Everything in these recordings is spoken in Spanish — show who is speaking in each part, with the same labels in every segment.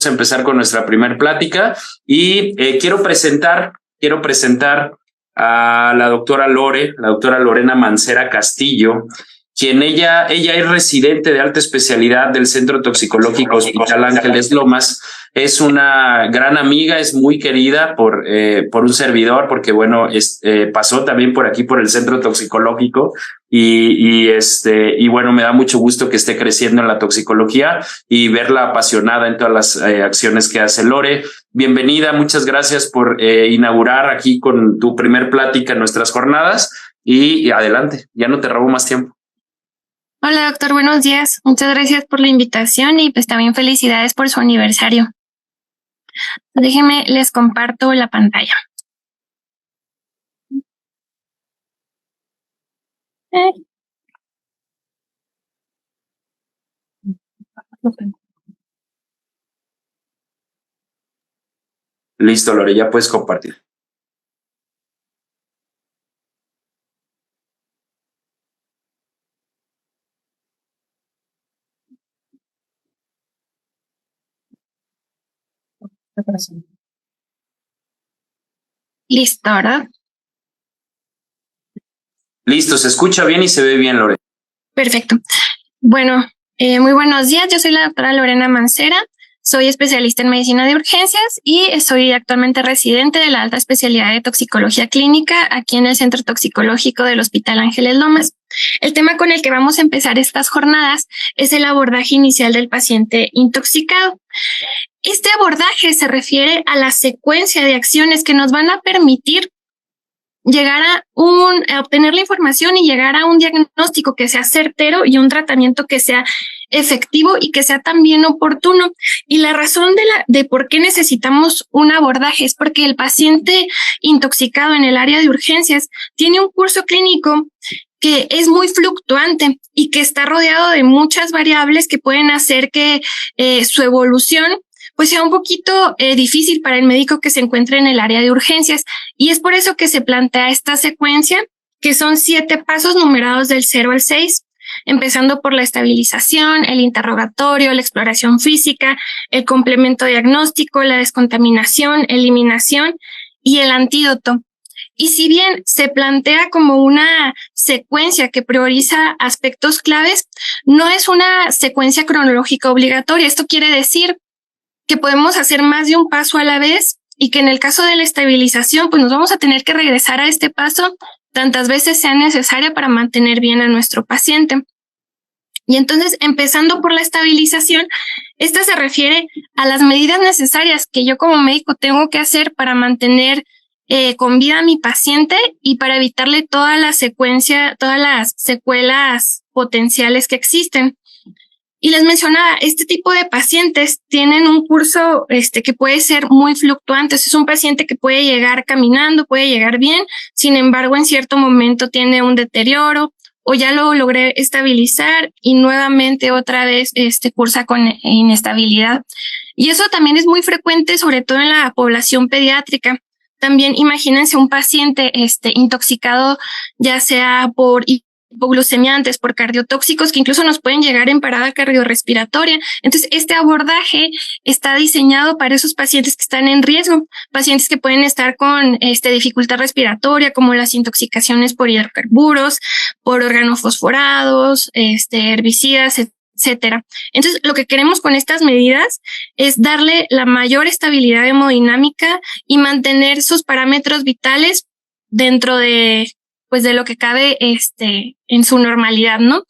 Speaker 1: a empezar con nuestra primer plática y quiero presentar a la doctora Lorena Mancera Castillo, quien ella es residente de alta especialidad del Centro Toxicológico Hospital Ángeles Lomas. Es una gran amiga, es muy querida por un servidor, porque bueno, pasó también por aquí por el Centro Toxicológico y bueno, me da mucho gusto que esté creciendo en la toxicología y verla apasionada en todas las acciones que hace. Lore, bienvenida, muchas gracias por inaugurar aquí con tu primer plática en nuestras jornadas y adelante, ya no te robo más tiempo.
Speaker 2: Hola, doctor, buenos días. Muchas gracias por la invitación y pues también felicidades por su aniversario. Déjenme, les comparto la pantalla.
Speaker 1: Listo, Lore, ya puedes compartir.
Speaker 2: Listo, ¿verdad?
Speaker 1: Listo, se escucha bien y se ve bien, Lore.
Speaker 2: Perfecto. Bueno, muy buenos días. Yo soy la doctora Lorena Mancera. Soy especialista en medicina de urgencias y soy actualmente residente de la alta especialidad de toxicología clínica aquí en el Centro Toxicológico del Hospital Ángeles Lomas. El tema con el que vamos a empezar estas jornadas es el abordaje inicial del paciente intoxicado. Este abordaje se refiere a la secuencia de acciones que nos van a permitir llegar a obtener la información y llegar a un diagnóstico que sea certero y un tratamiento que sea efectivo y que sea también oportuno. Y la razón de por qué necesitamos un abordaje es porque el paciente intoxicado en el área de urgencias tiene un curso clínico que es muy fluctuante y que está rodeado de muchas variables que pueden hacer que su evolución pues sea un poquito difícil para el médico que se encuentre en el área de urgencias. Y es por eso que se plantea esta secuencia, que son 7 pasos numerados del 0 al 6, empezando por la estabilización, el interrogatorio, la exploración física, el complemento diagnóstico, la descontaminación, eliminación y el antídoto. Y si bien se plantea como una secuencia que prioriza aspectos claves, no es una secuencia cronológica obligatoria. Esto quiere decir que podemos hacer más de un paso a la vez y que en el caso de la estabilización, pues nos vamos a tener que regresar a este paso tantas veces sea necesaria para mantener bien a nuestro paciente. Y entonces, empezando por la estabilización, esta se refiere a las medidas necesarias que yo como médico tengo que hacer para mantener con vida a mi paciente y para evitarle todas las secuelas potenciales que existen. Y les mencionaba, este tipo de pacientes tienen un curso que puede ser muy fluctuante. Es un paciente que puede llegar caminando, puede llegar bien, sin embargo, en cierto momento tiene un deterioro o ya lo logré estabilizar y nuevamente otra vez cursa con inestabilidad. Y eso también es muy frecuente, sobre todo en la población pediátrica. También imagínense un paciente intoxicado, ya sea por hipoglucemiantes, por cardiotóxicos que incluso nos pueden llegar en parada cardiorrespiratoria. Entonces, este abordaje está diseñado para esos pacientes que están en riesgo, pacientes que pueden estar con dificultad respiratoria, como las intoxicaciones por hidrocarburos, por organofosforados, herbicidas, etcétera. Entonces, lo que queremos con estas medidas es darle la mayor estabilidad hemodinámica y mantener sus parámetros vitales dentro de lo que cabe en su normalidad, ¿no?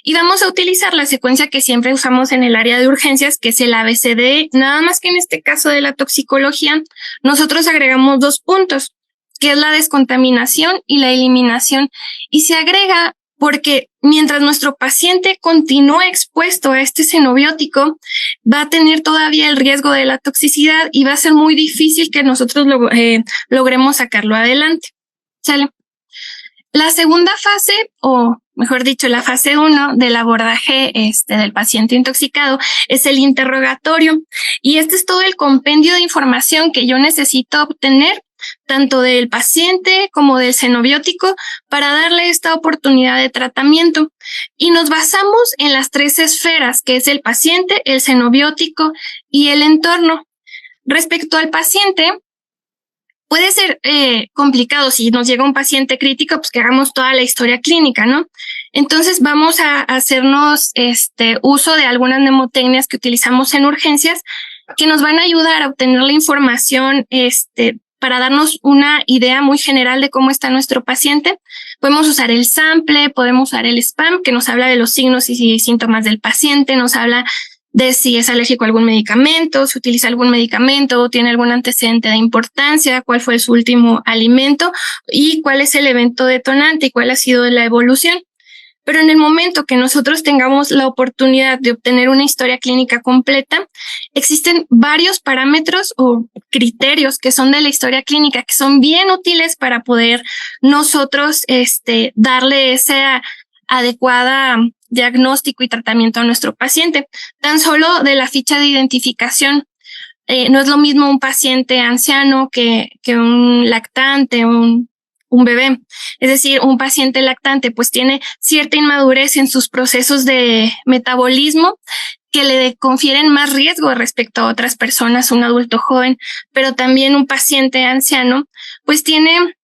Speaker 2: Y vamos a utilizar la secuencia que siempre usamos en el área de urgencias, que es el ABCDE, nada más que en este caso de la toxicología, nosotros agregamos 2 puntos, que es la descontaminación y la eliminación, y se agrega porque mientras nuestro paciente continúe expuesto a este xenobiótico, va a tener todavía el riesgo de la toxicidad y va a ser muy difícil que nosotros logremos sacarlo adelante. ¿Sale? La segunda fase, o mejor dicho, la fase 1 del abordaje del paciente intoxicado es el interrogatorio. Y este es todo el compendio de información que yo necesito obtener tanto del paciente como del xenobiótico, para darle esta oportunidad de tratamiento. Y nos basamos en las 3 esferas, que es el paciente, el xenobiótico y el entorno. Respecto al paciente, puede ser complicado si nos llega un paciente crítico, pues que hagamos toda la historia clínica, ¿no? Entonces vamos a hacernos uso de algunas mnemotecnias que utilizamos en urgencias que nos van a ayudar a obtener la información para darnos una idea muy general de cómo está nuestro paciente. Podemos usar el sample, podemos usar el SPAM, que nos habla de los signos y síntomas del paciente, nos habla de si es alérgico a algún medicamento, si utiliza algún medicamento, tiene algún antecedente de importancia, cuál fue su último alimento y cuál es el evento detonante y cuál ha sido la evolución. Pero en el momento que nosotros tengamos la oportunidad de obtener una historia clínica completa, existen varios parámetros o criterios que son de la historia clínica, que son bien útiles para poder nosotros darle esa adecuada diagnóstico y tratamiento a nuestro paciente. Tan solo de la ficha de identificación, no es lo mismo un paciente anciano que un lactante, un bebé. Es decir, un paciente lactante pues tiene cierta inmadurez en sus procesos de metabolismo que le confieren más riesgo respecto a otras personas, un adulto joven, pero también un paciente anciano pues tiene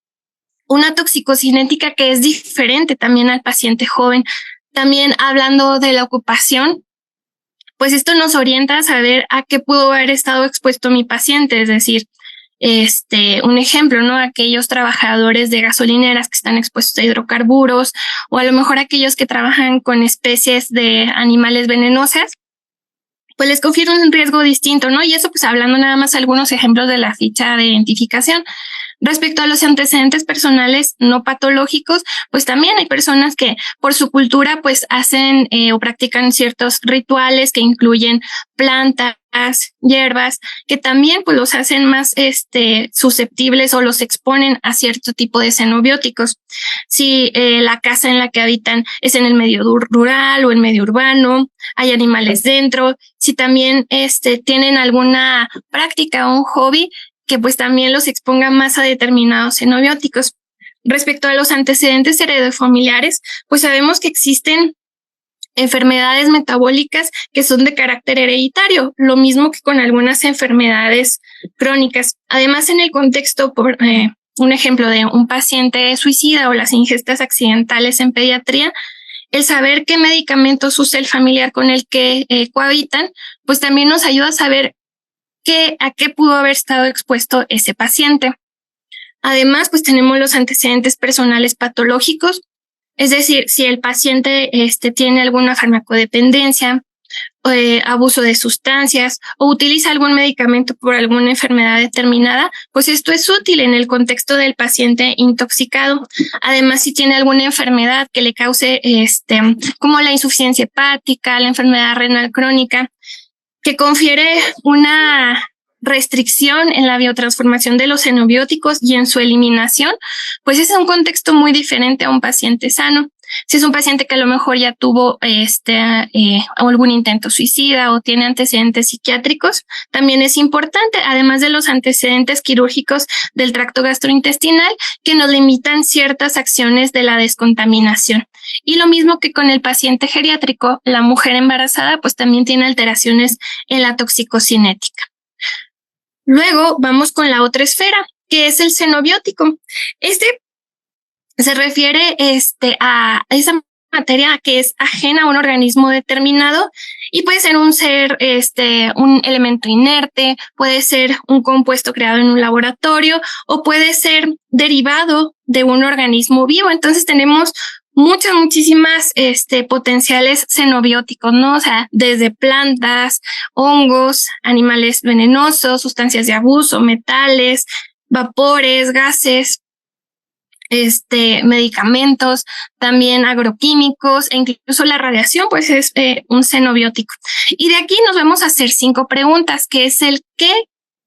Speaker 2: una toxicocinética que es diferente también al paciente joven. También hablando de la ocupación, pues esto nos orienta a saber a qué pudo haber estado expuesto mi paciente, es decir, un ejemplo, ¿no? Aquellos trabajadores de gasolineras que están expuestos a hidrocarburos o a lo mejor aquellos que trabajan con especies de animales venenosas, pues les confiere un riesgo distinto, ¿no? Y eso pues hablando nada más algunos ejemplos de la ficha de identificación. Respecto a los antecedentes personales no patológicos, pues también hay personas que por su cultura pues hacen o practican ciertos rituales que incluyen plantas, hierbas, que también pues los hacen más susceptibles o los exponen a cierto tipo de xenobióticos. Si la casa en la que habitan es en el medio rural o el medio urbano, hay animales dentro, si también tienen alguna práctica o un hobby que pues también los exponga más a determinados xenobióticos. Respecto a los antecedentes heredofamiliares, pues sabemos que existen enfermedades metabólicas que son de carácter hereditario, lo mismo que con algunas enfermedades crónicas. Además, en el contexto, por un ejemplo de un paciente suicida o las ingestas accidentales en pediatría, el saber qué medicamentos usa el familiar con el que cohabitan, pues también nos ayuda a saber a qué pudo haber estado expuesto ese paciente. Además, pues tenemos los antecedentes personales patológicos, es decir, si el paciente tiene alguna farmacodependencia, abuso de sustancias o utiliza algún medicamento por alguna enfermedad determinada, pues esto es útil en el contexto del paciente intoxicado. Además, si tiene alguna enfermedad que le cause como la insuficiencia hepática, la enfermedad renal crónica, que confiere una restricción en la biotransformación de los xenobióticos y en su eliminación, pues es un contexto muy diferente a un paciente sano. Si es un paciente que a lo mejor ya tuvo algún intento suicida o tiene antecedentes psiquiátricos, también es importante, además de los antecedentes quirúrgicos del tracto gastrointestinal, que nos limitan ciertas acciones de la descontaminación. Y lo mismo que con el paciente geriátrico, la mujer embarazada pues también tiene alteraciones en la toxicocinética. Luego vamos con la otra esfera, que es el xenobiótico. Se refiere a esa materia que es ajena a un organismo determinado y puede ser un ser, un elemento inerte, puede ser un compuesto creado en un laboratorio o puede ser derivado de un organismo vivo. Entonces tenemos muchísimas potenciales xenobióticos, ¿no? O sea, desde plantas, hongos, animales venenosos, sustancias de abuso, metales, vapores, gases, medicamentos, también agroquímicos e incluso la radiación, pues es un xenobiótico. Y de aquí nos vamos a hacer 5 preguntas, que es el qué,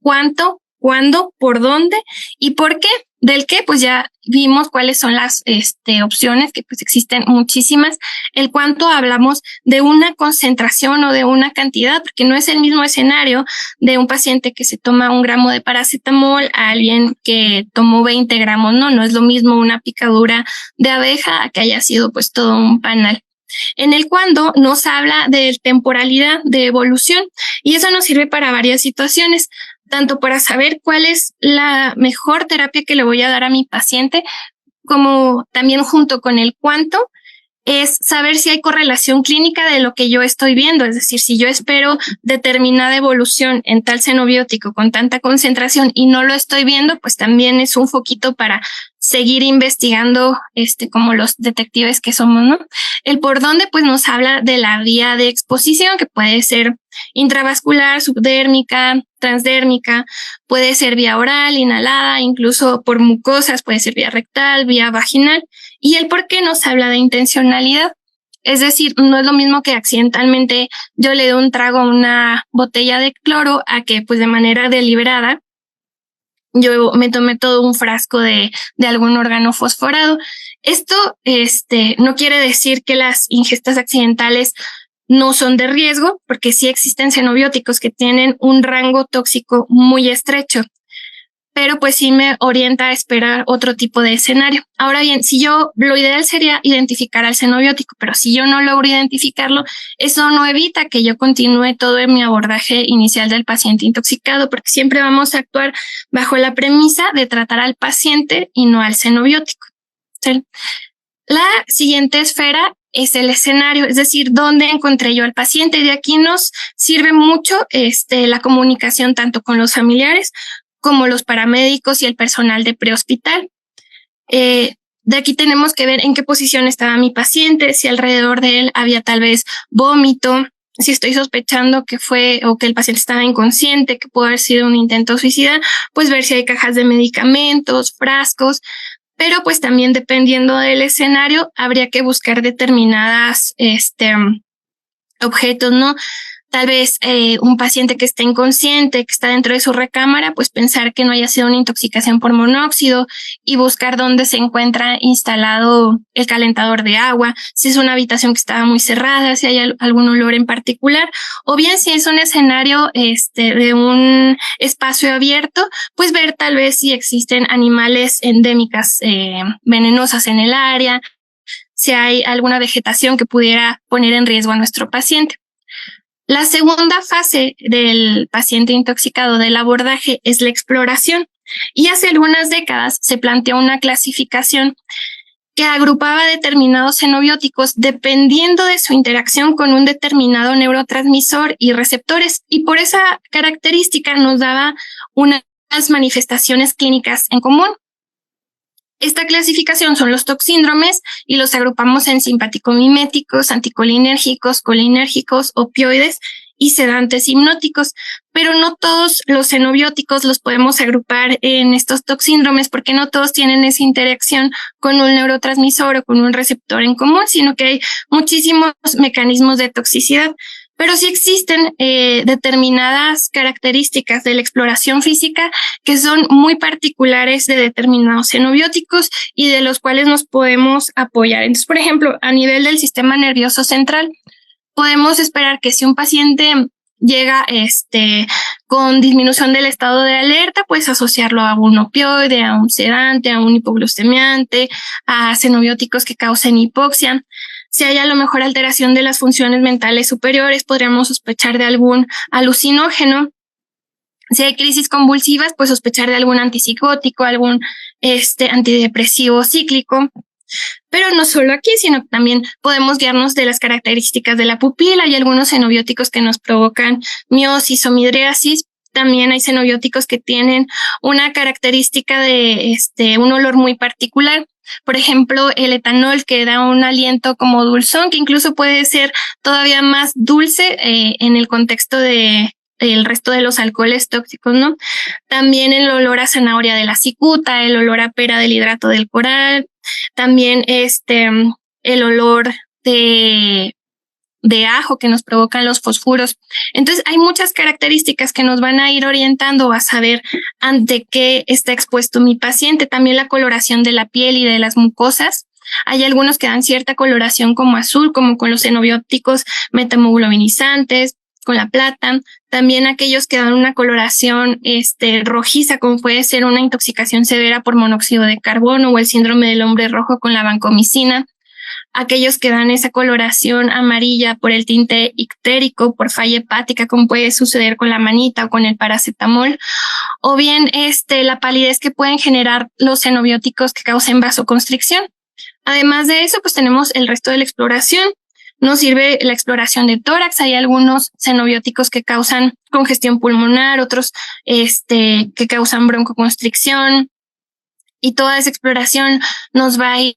Speaker 2: cuánto, cuándo, por dónde y por qué. Del qué, pues ya vimos cuáles son las opciones, que pues existen muchísimas. El cuánto hablamos de una concentración o de una cantidad, porque no es el mismo escenario de un paciente que se toma 1 gramo de paracetamol a alguien que tomó 20 gramos, no es lo mismo una picadura de abeja a que haya sido pues todo un panal. En el cuándo nos habla de temporalidad, de evolución, y eso nos sirve para varias situaciones, tanto para saber cuál es la mejor terapia que le voy a dar a mi paciente, como también junto con el cuánto, es saber si hay correlación clínica de lo que yo estoy viendo. Es decir, si yo espero determinada evolución en tal xenobiótico con tanta concentración y no lo estoy viendo, pues también es un foquito para seguir investigando, como los detectives que somos, ¿no? El por dónde, pues nos habla de la vía de exposición, que puede ser intravascular, subdérmica, transdérmica, puede ser vía oral, inhalada, incluso por mucosas, puede ser vía rectal, vía vaginal. Y el por qué nos habla de intencionalidad. Es decir, no es lo mismo que accidentalmente yo le doy un trago a una botella de cloro a que pues de manera deliberada yo me tomé todo un frasco de algún órgano fosforado. Esto no quiere decir que las ingestas accidentales no son de riesgo, porque sí existen xenobióticos que tienen un rango tóxico muy estrecho, pero pues sí me orienta a esperar otro tipo de escenario. Ahora bien, lo ideal sería identificar al xenobiótico, pero si yo no logro identificarlo, eso no evita que yo continúe todo en mi abordaje inicial del paciente intoxicado, porque siempre vamos a actuar bajo la premisa de tratar al paciente y no al xenobiótico. ¿Sí? La siguiente esfera es el escenario, es decir, dónde encontré yo al paciente. Y de aquí nos sirve mucho la comunicación tanto con los familiares como los paramédicos y el personal de prehospital. De aquí tenemos que ver en qué posición estaba mi paciente, si alrededor de él había tal vez vómito, si estoy sospechando que fue o que el paciente estaba inconsciente, que pudo haber sido un intento suicida, pues ver si hay cajas de medicamentos, frascos, pero pues también dependiendo del escenario habría que buscar determinadas objetos, ¿no? Tal vez un paciente que esté inconsciente, que está dentro de su recámara, pues pensar que no haya sido una intoxicación por monóxido y buscar dónde se encuentra instalado el calentador de agua, si es una habitación que estaba muy cerrada, si hay algún olor en particular, o bien si es un escenario de un espacio abierto, pues ver tal vez si existen animales endémicas venenosas en el área, si hay alguna vegetación que pudiera poner en riesgo a nuestro paciente. La segunda fase del paciente intoxicado del abordaje es la exploración, y hace algunas décadas se planteó una clasificación que agrupaba determinados xenobióticos dependiendo de su interacción con un determinado neurotransmisor y receptores, y por esa característica nos daba unas manifestaciones clínicas en común. Esta clasificación son los toxíndromes y los agrupamos en simpático-miméticos, anticolinérgicos, colinérgicos, opioides y sedantes hipnóticos, pero no todos los xenobióticos los podemos agrupar en estos toxíndromes porque no todos tienen esa interacción con un neurotransmisor o con un receptor en común, sino que hay muchísimos mecanismos de toxicidad. Pero sí existen determinadas características de la exploración física que son muy particulares de determinados xenobióticos y de los cuales nos podemos apoyar. Entonces, por ejemplo, a nivel del sistema nervioso central, podemos esperar que si un paciente llega con disminución del estado de alerta, pues asociarlo a un opioide, a un sedante, a un hipoglucemiante, a xenobióticos que causen hipoxia. Si hay a lo mejor alteración de las funciones mentales superiores, podríamos sospechar de algún alucinógeno. Si hay crisis convulsivas, pues sospechar de algún antipsicótico, algún antidepresivo cíclico. Pero no solo aquí, sino que también podemos guiarnos de las características de la pupila. Hay algunos xenobióticos que nos provocan miosis o midriasis. También hay xenobióticos que tienen una característica de un olor muy particular. Por ejemplo, el etanol, que da un aliento como dulzón, que incluso puede ser todavía más dulce en el contexto de el resto de los alcoholes tóxicos, ¿no? También el olor a zanahoria de la cicuta, el olor a pera del hidrato del coral, también el olor de de ajo que nos provocan los fosfuros. Entonces, hay muchas características que nos van a ir orientando a saber ante qué está expuesto mi paciente. También la coloración de la piel y de las mucosas. Hay algunos que dan cierta coloración como azul, como con los xenobióticos metahemoglobinizantes, con la plata. También aquellos que dan una coloración rojiza, como puede ser una intoxicación severa por monóxido de carbono o el síndrome del hombre rojo con la vancomicina. Aquellos que dan esa coloración amarilla por el tinte ictérico, por falla hepática, como puede suceder con la manita o con el paracetamol, o bien la palidez que pueden generar los xenobióticos que causen vasoconstricción. Además de eso, pues tenemos el resto de la exploración. Nos sirve la exploración de tórax. Hay algunos xenobióticos que causan congestión pulmonar, otros que causan broncoconstricción, y toda esa exploración nos va a ir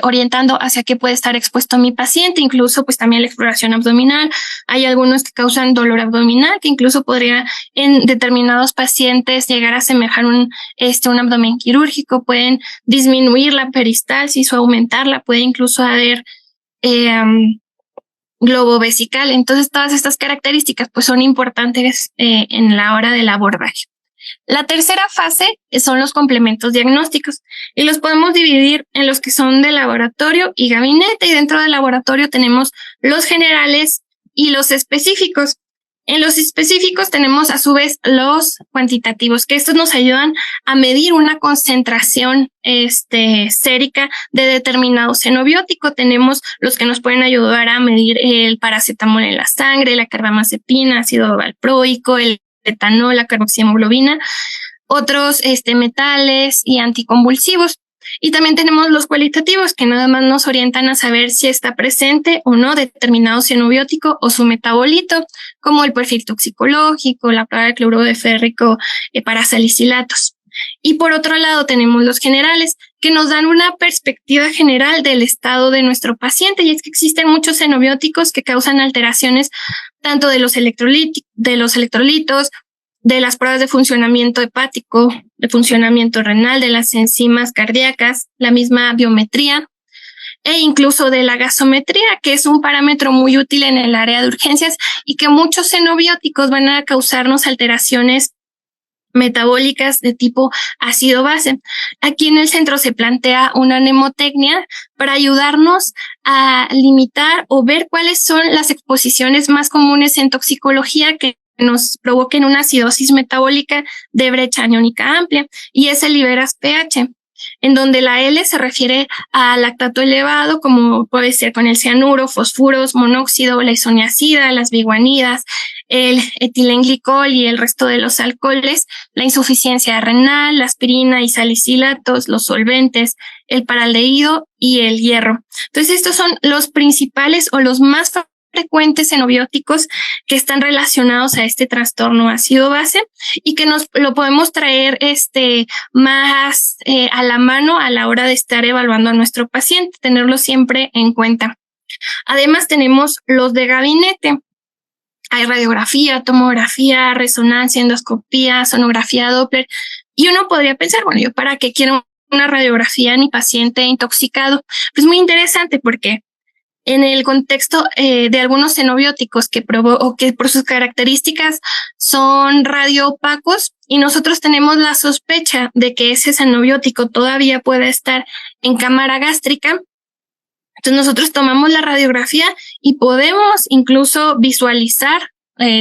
Speaker 2: orientando hacia qué puede estar expuesto mi paciente. Incluso pues también la exploración abdominal. Hay algunos que causan dolor abdominal, que incluso podría en determinados pacientes llegar a asemejar un abdomen quirúrgico. Pueden disminuir la peristalsis o aumentarla, puede incluso haber globo vesical. Entonces todas estas características pues son importantes en la hora del abordaje. La tercera fase son los complementos diagnósticos, y los podemos dividir en los que son de laboratorio y gabinete, y dentro del laboratorio tenemos los generales y los específicos. En los específicos tenemos a su vez los cuantitativos, que estos nos ayudan a medir una concentración sérica de determinado xenobiótico. Tenemos los que nos pueden ayudar a medir el paracetamol en la sangre, la carbamazepina, ácido valproico, el etanol, la carboxihemoglobina, otros metales y anticonvulsivos. Y también tenemos los cualitativos, que nada más nos orientan a saber si está presente o no determinado xenobiótico o su metabolito, como el perfil toxicológico, la prueba de cloruro de férrico para salicilatos. Y por otro lado tenemos los generales, que nos dan una perspectiva general del estado de nuestro paciente, y es que existen muchos xenobióticos que causan alteraciones tanto de los electrolitos, de las pruebas de funcionamiento hepático, de funcionamiento renal, de las enzimas cardíacas, la misma biometría, e incluso de la gasometría, que es un parámetro muy útil en el área de urgencias, y que muchos xenobióticos van a causarnos alteraciones metabólicas de tipo ácido-base. Aquí en el centro se plantea una mnemotecnia para ayudarnos a limitar o ver cuáles son las exposiciones más comunes en toxicología que nos provoquen una acidosis metabólica de brecha aniónica amplia, y es el Liberas-pH, en donde la L se refiere a lactato elevado, como puede ser con el cianuro, fosfuros, monóxido, la isoniazida, las biguanidas, el etilenglicol y el resto de los alcoholes, la insuficiencia renal, la aspirina y salicilatos, los solventes, el paraldehído y el hierro. Entonces, estos son los principales o los más frecuentes xenobióticos que están relacionados a este trastorno ácido-base, y que nos lo podemos traer más a la mano a la hora de estar evaluando a nuestro paciente, tenerlo siempre en cuenta. Además tenemos los de gabinete. Hay radiografía, tomografía, resonancia, endoscopía, sonografía Doppler, y uno podría pensar, bueno, ¿yo para qué quiero una radiografía en mi paciente intoxicado? Pues muy interesante, porque en el contexto de algunos xenobióticos que por sus características son radioopacos, y nosotros tenemos la sospecha de que ese xenobiótico todavía puede estar en cámara gástrica, entonces nosotros tomamos la radiografía y podemos incluso visualizar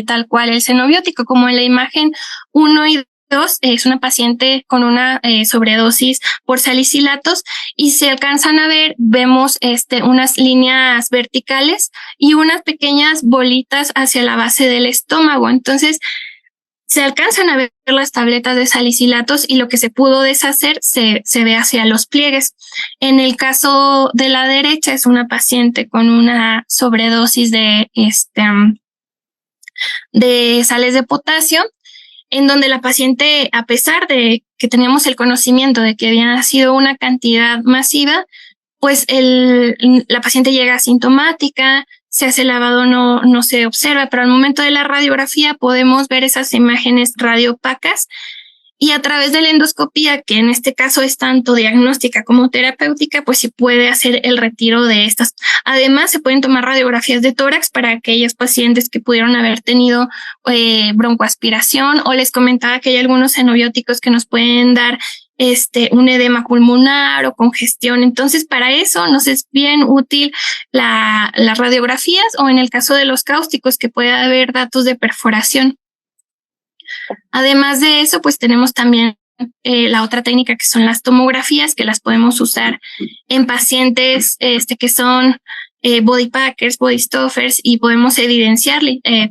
Speaker 2: tal cual el xenobiótico, como en la imagen 1 y 2, es una paciente con una sobredosis por salicilatos, y se alcanzan a ver, vemos unas líneas verticales y unas pequeñas bolitas hacia la base del estómago. Entonces se alcanzan a ver las tabletas de salicilatos, y lo que se pudo deshacer se ve hacia los pliegues. En el caso de la derecha es una paciente con una sobredosis de sales de potasio, en donde la paciente, a pesar de que teníamos el conocimiento de que había sido una cantidad masiva, pues la paciente llega asintomática, se hace lavado, no se observa, pero al momento de la radiografía podemos ver esas imágenes radiopacas, Y a través de la endoscopía, que en este caso es tanto diagnóstica como terapéutica, pues se puede hacer el retiro de estas. Además, se pueden tomar radiografías de tórax para aquellos pacientes que pudieron haber tenido broncoaspiración, o les comentaba que hay algunos xenobióticos que nos pueden dar un edema pulmonar o congestión. Entonces, para eso nos es bien útil las radiografías, o en el caso de los cáusticos, que puede haber datos de perforación. Además de eso, pues tenemos también la otra técnica, que son las tomografías, que las podemos usar en pacientes que son body packers, body stuffers, y podemos evidenciar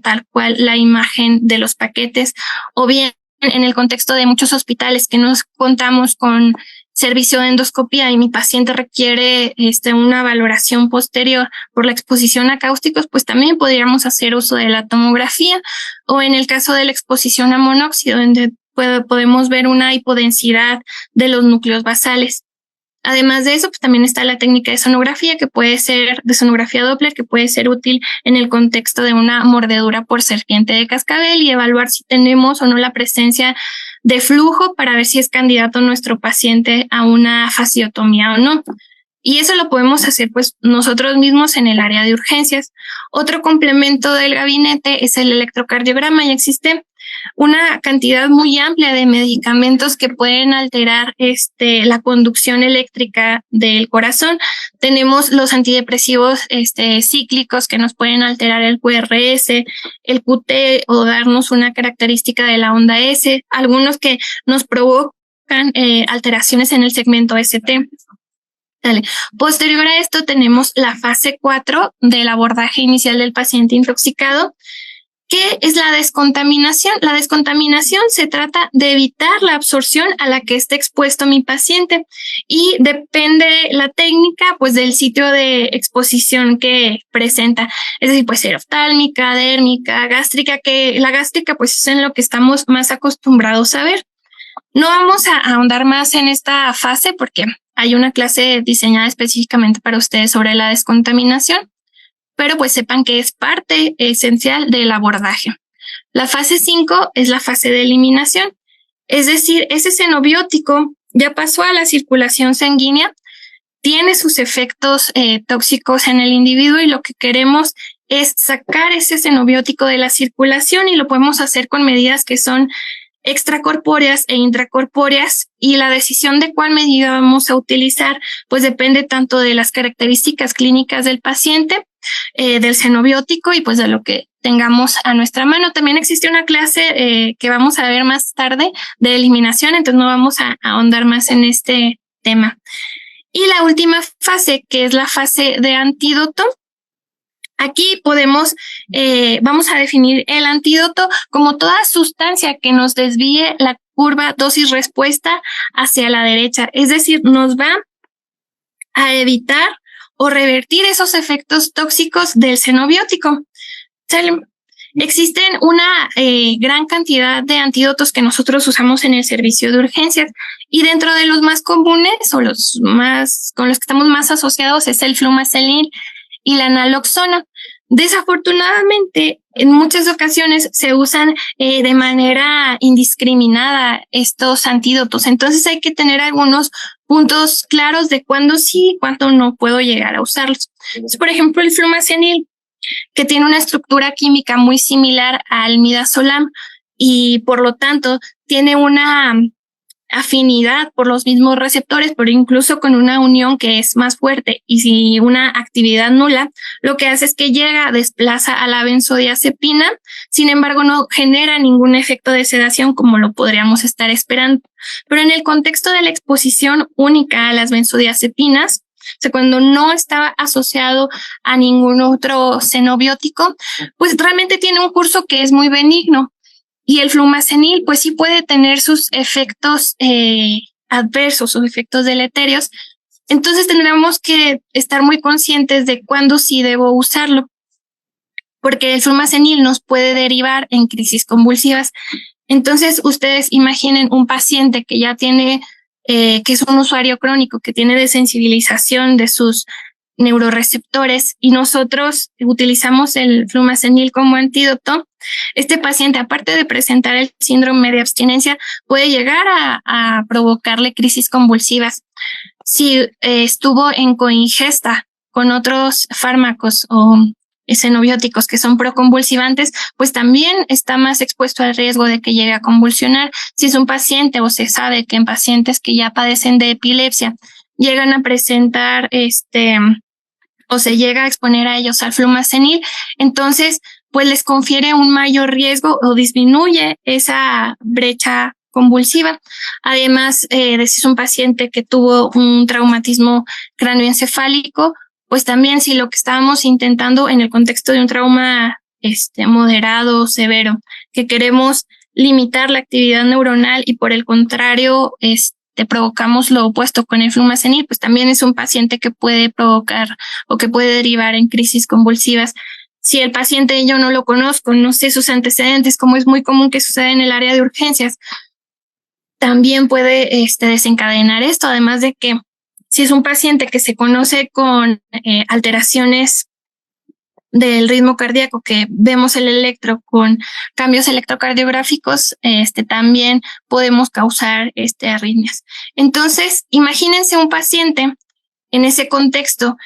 Speaker 2: tal cual la imagen de los paquetes, o bien en el contexto de muchos hospitales que no contamos con servicio de endoscopía y mi paciente requiere una valoración posterior por la exposición a cáusticos, pues también podríamos hacer uso de la tomografía, o en el caso de la exposición a monóxido, donde podemos ver una hipodensidad de los núcleos basales. Además de eso, pues también está la técnica de sonografía, que puede ser de sonografía Doppler, que puede ser útil en el contexto de una mordedura por serpiente de cascabel, y evaluar si tenemos o no la presencia de flujo para ver si es candidato nuestro paciente a una fasciotomía o no. Y eso lo podemos hacer pues nosotros mismos en el área de urgencias. Otro complemento del gabinete es el electrocardiograma, y existe una cantidad muy amplia de medicamentos que pueden alterar la conducción eléctrica del corazón. Tenemos los antidepresivos cíclicos, que nos pueden alterar el QRS, el QT, o darnos una característica de la onda S, algunos que nos provocan alteraciones en el segmento ST. Dale. Posterior a esto tenemos la fase 4 del abordaje inicial del paciente intoxicado, que es la descontaminación. La descontaminación se trata de evitar la absorción a la que esté expuesto mi paciente, y depende la técnica pues del sitio de exposición que presenta. Es decir, puede ser oftálmica, dérmica, gástrica, que la gástrica pues es en lo que estamos más acostumbrados a ver. No vamos a ahondar más en esta fase porque hay una clase diseñada específicamente para ustedes sobre la descontaminación, pero pues sepan que es parte esencial del abordaje. La fase 5 es la fase de eliminación, es decir, ese xenobiótico ya pasó a la circulación sanguínea, tiene sus efectos tóxicos en el individuo, y lo que queremos es sacar ese xenobiótico de la circulación, y lo podemos hacer con medidas que son extracorpóreas e intracorpóreas, y la decisión de cuál medida vamos a utilizar pues depende tanto de las características clínicas del paciente, del xenobiótico, y pues de lo que tengamos a nuestra mano. También existe una clase que vamos a ver más tarde de eliminación, entonces no vamos a ahondar más en este tema. Y la última fase, que es la fase de antídoto. Aquí vamos a definir el antídoto como toda sustancia que nos desvíe la curva dosis-respuesta hacia la derecha. Es decir, nos va a evitar o revertir esos efectos tóxicos del xenobiótico. Existen una gran cantidad de antídotos que nosotros usamos en el servicio de urgencias, y dentro de los más comunes o con los que estamos más asociados es el flumazenil y la naloxona. Desafortunadamente, en muchas ocasiones se usan de manera indiscriminada estos antídotos, entonces hay que tener algunos puntos claros de cuándo sí y cuándo no puedo llegar a usarlos. Entonces, por ejemplo, el flumazenil, que tiene una estructura química muy similar al midazolam, y por lo tanto tiene una afinidad por los mismos receptores, pero incluso con una unión que es más fuerte y si una actividad nula, lo que hace es que desplaza a la benzodiazepina, sin embargo no genera ningún efecto de sedación como lo podríamos estar esperando. Pero en el contexto de la exposición única a las benzodiazepinas, o sea, cuando no está asociado a ningún otro xenobiótico, pues realmente tiene un curso que es muy benigno. Y el flumazenil, pues sí puede tener sus efectos adversos, sus efectos deleterios. Entonces tendremos que estar muy conscientes de cuándo sí debo usarlo, porque el flumazenil nos puede derivar en crisis convulsivas. Entonces ustedes imaginen un paciente que ya tiene, que es un usuario crónico, que tiene desensibilización de sus neuroreceptores y nosotros utilizamos el flumazenil como antídoto, este paciente, aparte de presentar el síndrome de abstinencia, puede llegar a provocarle crisis convulsivas. Si estuvo en coingesta con otros fármacos o xenobióticos que son proconvulsivantes, pues también está más expuesto al riesgo de que llegue a convulsionar. Si es un paciente o se sabe que en pacientes que ya padecen de epilepsia llegan a presentar o se llega a exponer a ellos al flumazenil, entonces pues les confiere un mayor riesgo o disminuye esa brecha convulsiva. Además, de si es un paciente que tuvo un traumatismo cráneoencefálico, pues también si lo que estábamos intentando en el contexto de un trauma moderado o severo, que queremos limitar la actividad neuronal y por el contrario, provocamos lo opuesto con el flumazenil, pues también es un paciente que puede provocar o que puede derivar en crisis convulsivas. Si el paciente yo no lo conozco, no sé sus antecedentes, como es muy común que suceda en el área de urgencias, también puede desencadenar esto, además de que si es un paciente que se conoce con alteraciones del ritmo cardíaco, que vemos el electro con cambios electrocardiográficos, también podemos causar arritmias. Entonces, imagínense un paciente en ese contexto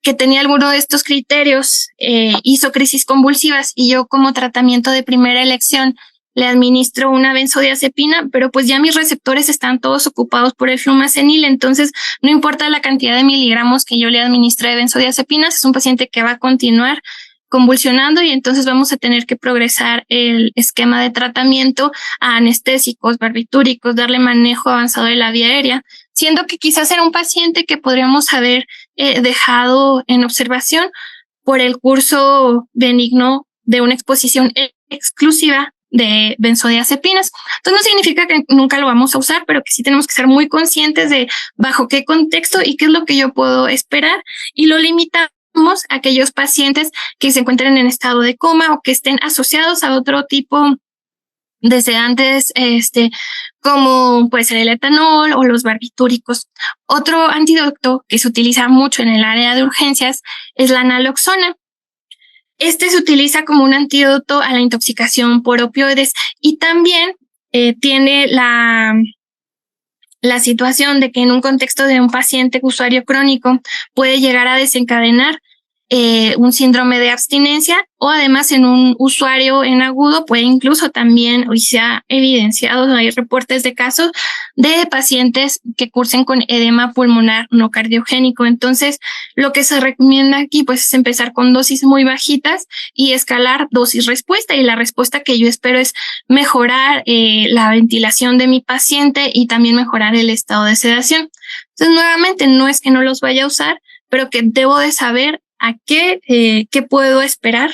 Speaker 2: que tenía alguno de estos criterios, hizo crisis convulsivas y yo como tratamiento de primera elección le administro una benzodiazepina, pero pues ya mis receptores están todos ocupados por el flumazenil, entonces no importa la cantidad de miligramos que yo le administre de benzodiazepinas, es un paciente que va a continuar convulsionando y entonces vamos a tener que progresar el esquema de tratamiento a anestésicos, barbitúricos, darle manejo avanzado de la vía aérea, siendo que quizás era un paciente que podríamos haber dejado en observación por el curso benigno de una exposición exclusiva de benzodiazepinas. Entonces no significa que nunca lo vamos a usar, pero que sí tenemos que ser muy conscientes de bajo qué contexto y qué es lo que yo puedo esperar y lo limitamos a aquellos pacientes que se encuentren en estado de coma o que estén asociados a otro tipo de sedantes, como puede ser el etanol o los barbitúricos. Otro antídoto que se utiliza mucho en el área de urgencias es la naloxona. Se utiliza como un antídoto a la intoxicación por opioides y también tiene la situación de que en un contexto de un paciente usuario crónico puede llegar a desencadenar un síndrome de abstinencia o además en un usuario en agudo puede incluso también, hoy se ha evidenciado, hay reportes de casos de pacientes que cursen con edema pulmonar no cardiogénico. Entonces, lo que se recomienda aquí pues es empezar con dosis muy bajitas y escalar dosis respuesta, y la respuesta que yo espero es mejorar la ventilación de mi paciente y también mejorar el estado de sedación. Entonces, nuevamente, no es que no los vaya a usar, pero que debo de saber a qué puedo esperar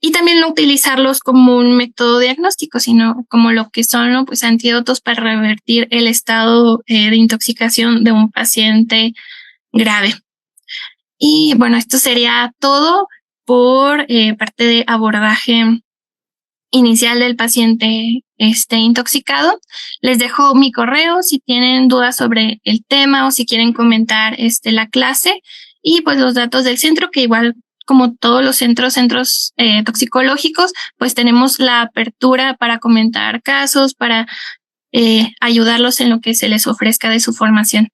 Speaker 2: y también no utilizarlos como un método diagnóstico, sino como lo que son, ¿no? Pues antídotos para revertir el estado de intoxicación de un paciente grave. Y bueno, esto sería todo por parte de abordaje inicial del paciente intoxicado. Les dejo mi correo si tienen dudas sobre el tema o si quieren comentar la clase. Y pues los datos del centro, que igual como todos los centros toxicológicos, pues tenemos la apertura para comentar casos, para ayudarlos en lo que se les ofrezca de su formación.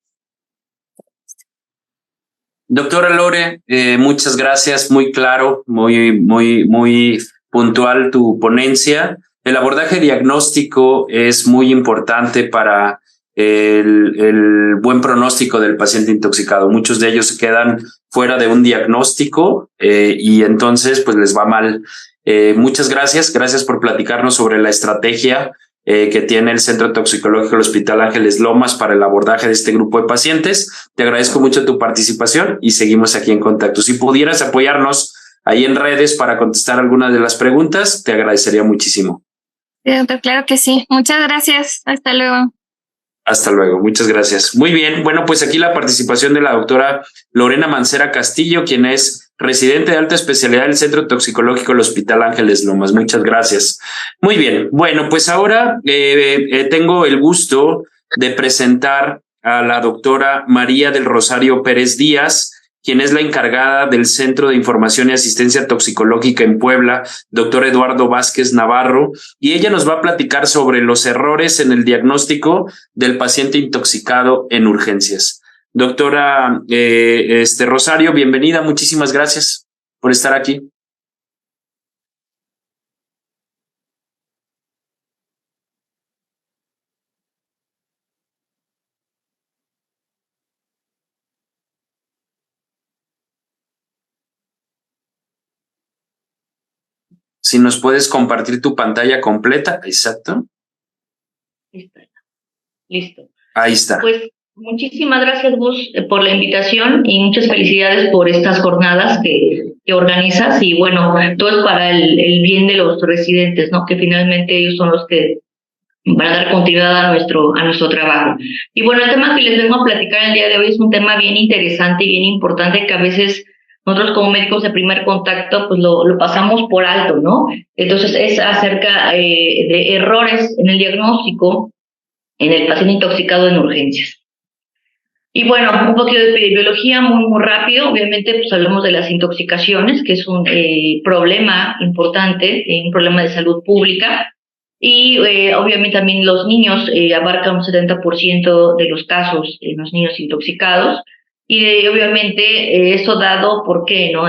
Speaker 1: Doctora Lore, muchas gracias, muy claro, muy puntual tu ponencia. El abordaje diagnóstico es muy importante para el buen pronóstico del paciente intoxicado. Muchos de ellos se quedan fuera de un diagnóstico y entonces pues les va mal. Muchas gracias por platicarnos sobre la estrategia que tiene el Centro Toxicológico del Hospital Ángeles Lomas para el abordaje de este grupo de pacientes. Te agradezco mucho tu participación y seguimos aquí en contacto. Si pudieras apoyarnos ahí en redes para contestar algunas de las preguntas, te agradecería muchísimo.
Speaker 2: Sí, doctor, claro que sí. Muchas gracias. Hasta luego.
Speaker 1: Hasta luego, muchas gracias. Muy bien, bueno, pues aquí la participación de la doctora Lorena Mancera Castillo, quien es residente de alta especialidad del Centro Toxicológico del Hospital Ángeles Lomas. Muchas gracias. Muy bien, bueno, pues ahora tengo el gusto de presentar a la doctora María del Rosario Pérez Díaz. quien es la encargada del Centro de Información y Asistencia Toxicológica en Puebla, doctor Eduardo Vázquez Navarro, y ella nos va a platicar sobre los errores en el diagnóstico del paciente intoxicado en urgencias. Doctora Rosario, bienvenida, muchísimas gracias por estar aquí. Si nos puedes compartir tu pantalla completa, exacto.
Speaker 3: Listo.
Speaker 1: Ahí está.
Speaker 3: Pues muchísimas gracias, Gus, por la invitación y muchas felicidades por estas jornadas que organizas. Y bueno, todo es para el bien de los residentes, ¿no? Que finalmente ellos son los que van a dar continuidad a nuestro trabajo. Y bueno, el tema que les vengo a platicar el día de hoy es un tema bien interesante y bien importante que a veces nosotros como médicos de primer contacto pues lo pasamos por alto, ¿no? Entonces es acerca de errores en el diagnóstico en el paciente intoxicado en urgencias. Y bueno, un poquito de epidemiología muy rápido. Obviamente pues hablamos de las intoxicaciones, que es un problema importante, un problema de salud pública. Y obviamente también los niños abarcan un 70% de los casos en los niños intoxicados. Y obviamente eso dado, ¿por qué? ¿No?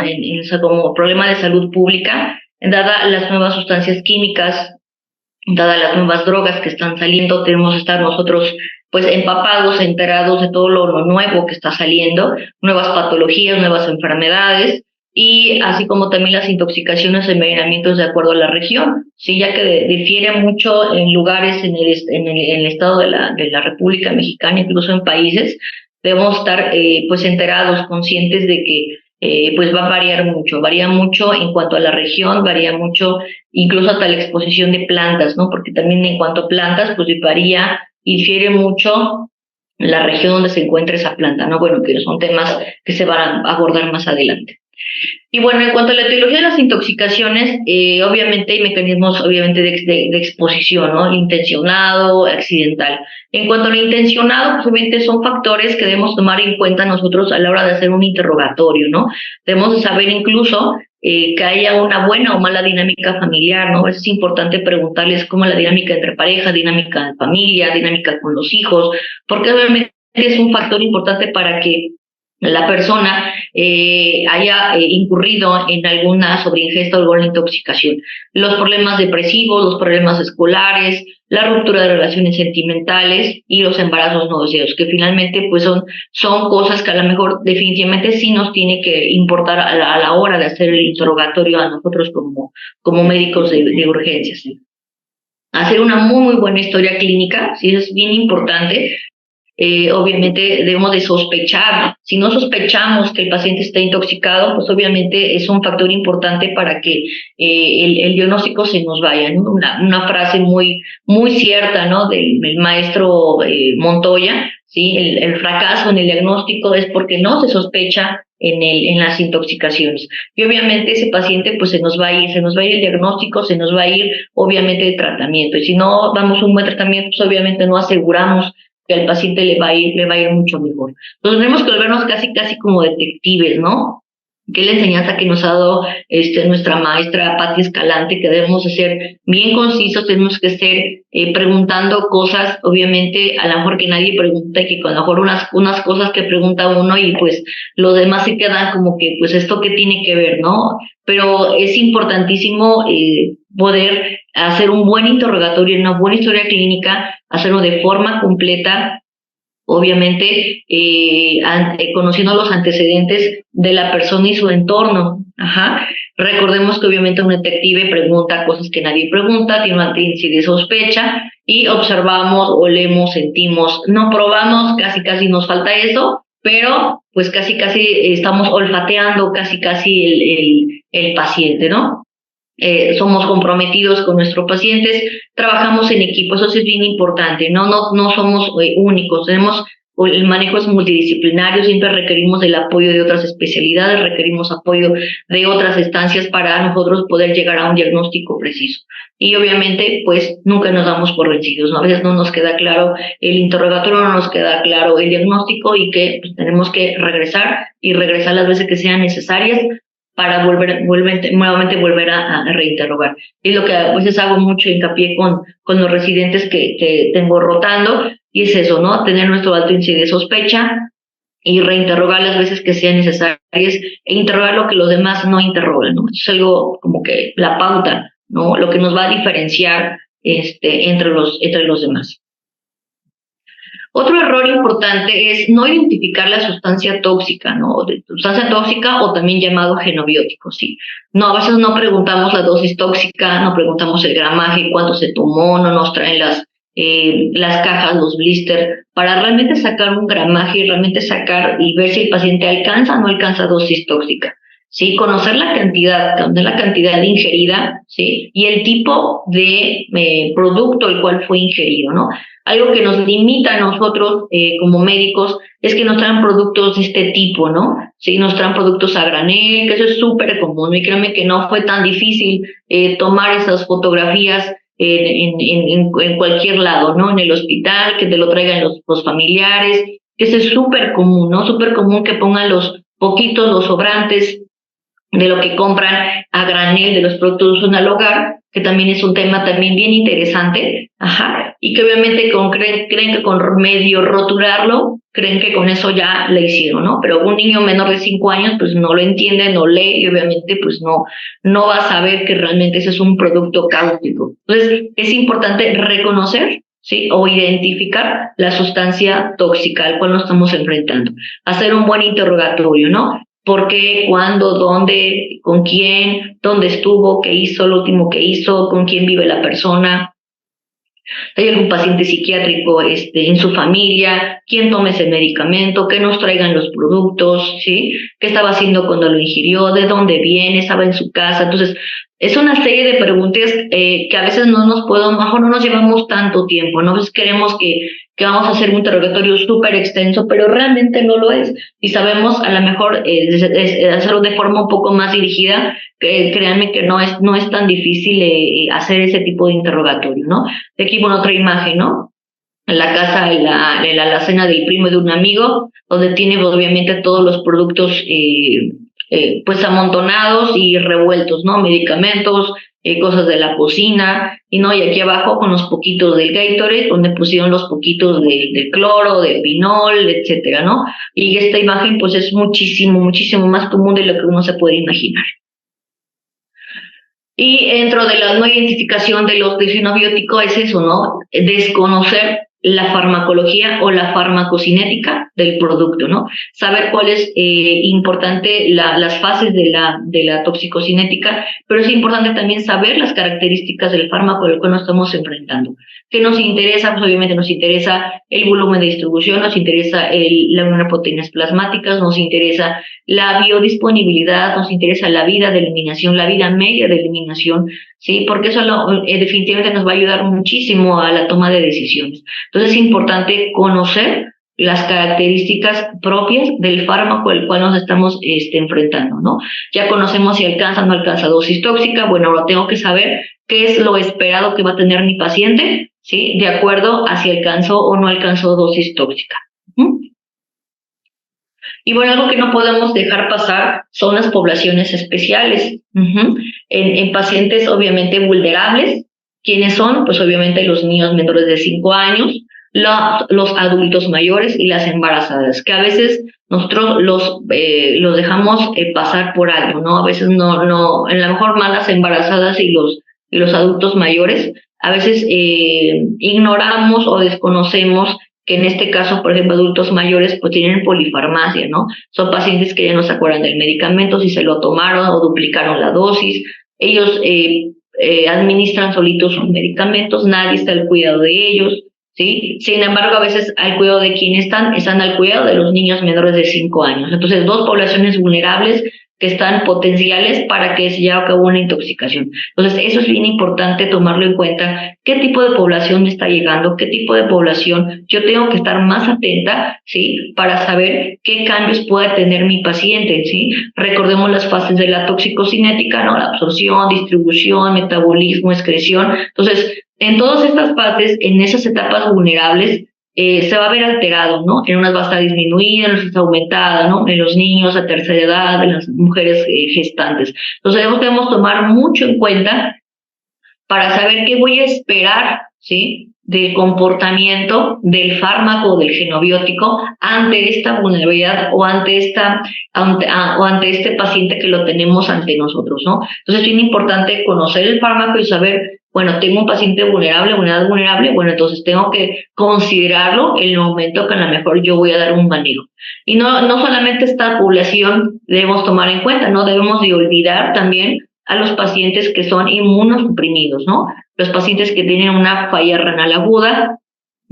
Speaker 3: Como problema de salud pública, dada las nuevas sustancias químicas, dadas las nuevas drogas que están saliendo, tenemos que estar nosotros pues empapados, enterados de todo lo nuevo que está saliendo, nuevas patologías, nuevas enfermedades, y así como también las intoxicaciones y envenenamientos de acuerdo a la región, sí, ya que difiere mucho en lugares en el estado de la República Mexicana, incluso en países. Debemos estar pues enterados, conscientes de que pues va a varía mucho en cuanto a la región, varía mucho incluso hasta la exposición de plantas, ¿no? Porque también en cuanto a plantas, pues varía y difiere mucho la región donde se encuentra esa planta, ¿no? Bueno, que son temas que se van a abordar más adelante. Y bueno, en cuanto a la etiología de las intoxicaciones, obviamente hay mecanismos obviamente de exposición, ¿no? Intencionado, accidental. En cuanto a lo intencionado, pues obviamente son factores que debemos tomar en cuenta nosotros a la hora de hacer un interrogatorio, ¿no? Debemos saber incluso que haya una buena o mala dinámica familiar, ¿no? Es importante preguntarles cómo es la dinámica entre pareja, dinámica de familia, dinámica con los hijos, porque obviamente es un factor importante para que la persona haya incurrido en alguna sobreingesta o alguna intoxicación. Los problemas depresivos, los problemas escolares, la ruptura de relaciones sentimentales y los embarazos no deseados, que finalmente pues son cosas que a lo mejor definitivamente sí nos tiene que importar a la hora de hacer el interrogatorio a nosotros como médicos de urgencias. Hacer una muy buena historia clínica, sí, es bien importante. Obviamente debemos de sospechar. Si no sospechamos que el paciente está intoxicado, pues obviamente es un factor importante para que el diagnóstico se nos vaya, ¿no? Una frase muy cierta, ¿no? del maestro Montoya, ¿sí? El fracaso en el diagnóstico es porque no se sospecha en las intoxicaciones. Y obviamente ese paciente pues se nos va a ir el diagnóstico, se nos va a ir obviamente el tratamiento. Y si no damos un buen tratamiento, pues obviamente no aseguramos que al paciente le va a ir mucho mejor. Entonces tenemos que volvernos casi como detectives, ¿no? Que es la enseñanza que nos ha dado nuestra maestra Patti Escalante, que debemos de ser bien concisos, tenemos que ser preguntando cosas, obviamente, a lo mejor que nadie pregunta, y que a lo mejor unas cosas que pregunta uno y pues los demás se quedan como que, pues esto qué tiene que ver, ¿no? Pero es importantísimo poder hacer un buen interrogatorio, una buena historia clínica, hacerlo de forma completa, obviamente conociendo los antecedentes de la persona y su entorno. Recordemos que obviamente un detective pregunta cosas que nadie pregunta, tiene una índice de sospecha y observamos, olemos, sentimos, no probamos, casi nos falta eso, pero pues casi estamos olfateando casi el paciente, ¿no? Somos comprometidos con nuestros pacientes, trabajamos en equipo, eso sí es bien importante, no somos únicos, tenemos el manejo es multidisciplinario, siempre requerimos el apoyo de otras especialidades, requerimos apoyo de otras instancias para nosotros poder llegar a un diagnóstico preciso. Y obviamente, pues nunca nos damos por vencidos, ¿no? A veces no nos queda claro el interrogatorio, no nos queda claro el diagnóstico y que pues, tenemos que regresar las veces que sean necesarias para nuevamente volver a reinterrogar. Es lo que a veces hago mucho hincapié con los residentes que tengo rotando, y es eso, ¿no? Tener nuestro alto índice de sospecha y reinterrogar las veces que sean necesarias e interrogar lo que los demás no interrogan, ¿no? Es algo como que la pauta, ¿no? Lo que nos va a diferenciar entre los demás. Otro error importante es no identificar la sustancia tóxica, ¿no? Sustancia tóxica o también llamado genobiótico, ¿sí? No, a veces no preguntamos la dosis tóxica, no preguntamos el gramaje, cuánto se tomó, no nos traen las cajas, los blisters, para realmente sacar un gramaje y realmente sacar y ver si el paciente alcanza o no alcanza dosis tóxica. Sí, conocer la cantidad ingerida, sí, y el tipo de producto el cual fue ingerido, ¿no? Algo que nos limita a nosotros como médicos es que nos traen productos de este tipo, ¿no? Sí, nos traen productos a granel, que eso es súper común, y créanme que no fue tan difícil tomar esas fotografías en cualquier lado, ¿no? En el hospital, que te lo traigan los familiares, que eso es súper común, ¿no? Súper común que pongan los sobrantes de lo que compran a granel de los productos al hogar, que también es un tema también bien interesante, y que obviamente creen que con medio rotularlo, creen que con eso ya le hicieron, ¿no? Pero un niño menor de 5 años pues no lo entiende, no lee y obviamente pues no va a saber que realmente ese es un producto cáustico. Entonces es importante reconocer, ¿sí? O identificar la sustancia tóxica al cual nos estamos enfrentando. Hacer un buen interrogatorio, ¿no? ¿Por qué? ¿Cuándo? ¿Dónde? ¿Con quién? ¿Dónde estuvo? ¿Qué hizo? ¿Lo último que hizo? ¿Con quién vive la persona? ¿Hay algún paciente psiquiátrico en su familia? ¿Quién toma ese medicamento? ¿Qué nos traigan los productos? ¿Sí? ¿Qué estaba haciendo cuando lo ingirió? ¿De dónde viene? ¿Estaba en su casa? Entonces, es una serie de preguntas que a veces mejor no nos llevamos tanto tiempo, ¿no? A veces queremos que vamos a hacer un interrogatorio súper extenso, pero realmente no lo es. Y sabemos a lo mejor hacerlo de forma un poco más dirigida, créanme que no es tan difícil hacer ese tipo de interrogatorio, ¿no? Aquí, bueno, otra imagen, ¿no? En la casa, en la alacena del primo de un amigo, donde tiene obviamente todos los productos pues amontonados y revueltos, ¿no? Medicamentos, cosas de la cocina, y aquí abajo con los poquitos del Gatorade, donde pusieron los poquitos de cloro, de pinol, etcétera, ¿no? Y esta imagen pues es muchísimo más común de lo que uno se puede imaginar. Y dentro de la no identificación del genobiótico es eso, ¿no? Desconocer la farmacología o la farmacocinética del producto, ¿no? Saber cuál es importante las fases de la toxicocinética, pero es importante también saber las características del fármaco al cual nos estamos enfrentando. ¿Qué nos interesa? Pues obviamente nos interesa el volumen de distribución, nos interesa las proteínas plasmáticas, nos interesa la biodisponibilidad, nos interesa la vida de eliminación, la vida media de eliminación, ¿sí? Porque eso definitivamente nos va a ayudar muchísimo a la toma de decisiones. Entonces es importante conocer las características propias del fármaco al cual nos estamos enfrentando, ¿no? Ya conocemos si alcanza o no alcanza dosis tóxica, bueno, ahora tengo que saber qué es lo esperado que va a tener mi paciente, ¿sí? De acuerdo a si alcanzó o no alcanzó dosis tóxica. Y bueno, algo que no podemos dejar pasar son las poblaciones especiales. En pacientes obviamente vulnerables, ¿quiénes son? Pues obviamente los niños menores de 5 años, los adultos mayores y las embarazadas, que a veces nosotros los dejamos pasar por algo, ¿no? A veces no, en la mejor más las embarazadas y los adultos mayores, a veces ignoramos o desconocemos que en este caso, por ejemplo, adultos mayores pues tienen polifarmacia, ¿no? Son pacientes que ya no se acuerdan del medicamento, si se lo tomaron o duplicaron la dosis. Ellos administran solitos sus medicamentos, nadie está al cuidado de ellos, ¿sí? Sin embargo, a veces al cuidado de quienes están al cuidado de los niños menores de 5 años. Entonces, dos poblaciones vulnerables que están potenciales para que se lleve a cabo una intoxicación. Entonces, eso es bien importante tomarlo en cuenta. ¿Qué tipo de población me está llegando? ¿Qué tipo de población? Yo tengo que estar más atenta, ¿sí? Para saber qué cambios puede tener mi paciente, ¿sí? Recordemos las fases de la toxicocinética, ¿no? La absorción, distribución, metabolismo, excreción. Entonces, en todas estas fases, en esas etapas vulnerables, se va a ver alterado, ¿no? En unas va a estar disminuida, en otras aumentada, ¿no? En los niños a tercera edad, en las mujeres gestantes. Entonces debemos tomar mucho en cuenta para saber qué voy a esperar, ¿sí? Del comportamiento del fármaco o del genobiótico ante esta vulnerabilidad o ante este paciente que lo tenemos ante nosotros, ¿no? Entonces es bien importante conocer el fármaco y saber, bueno, tengo un paciente vulnerable, una edad vulnerable, bueno, entonces tengo que considerarlo en el momento que a lo mejor yo voy a dar un manejo. Y no solamente esta población debemos tomar en cuenta, no debemos de olvidar también a los pacientes que son inmunosuprimidos, ¿no? Los pacientes que tienen una falla renal aguda,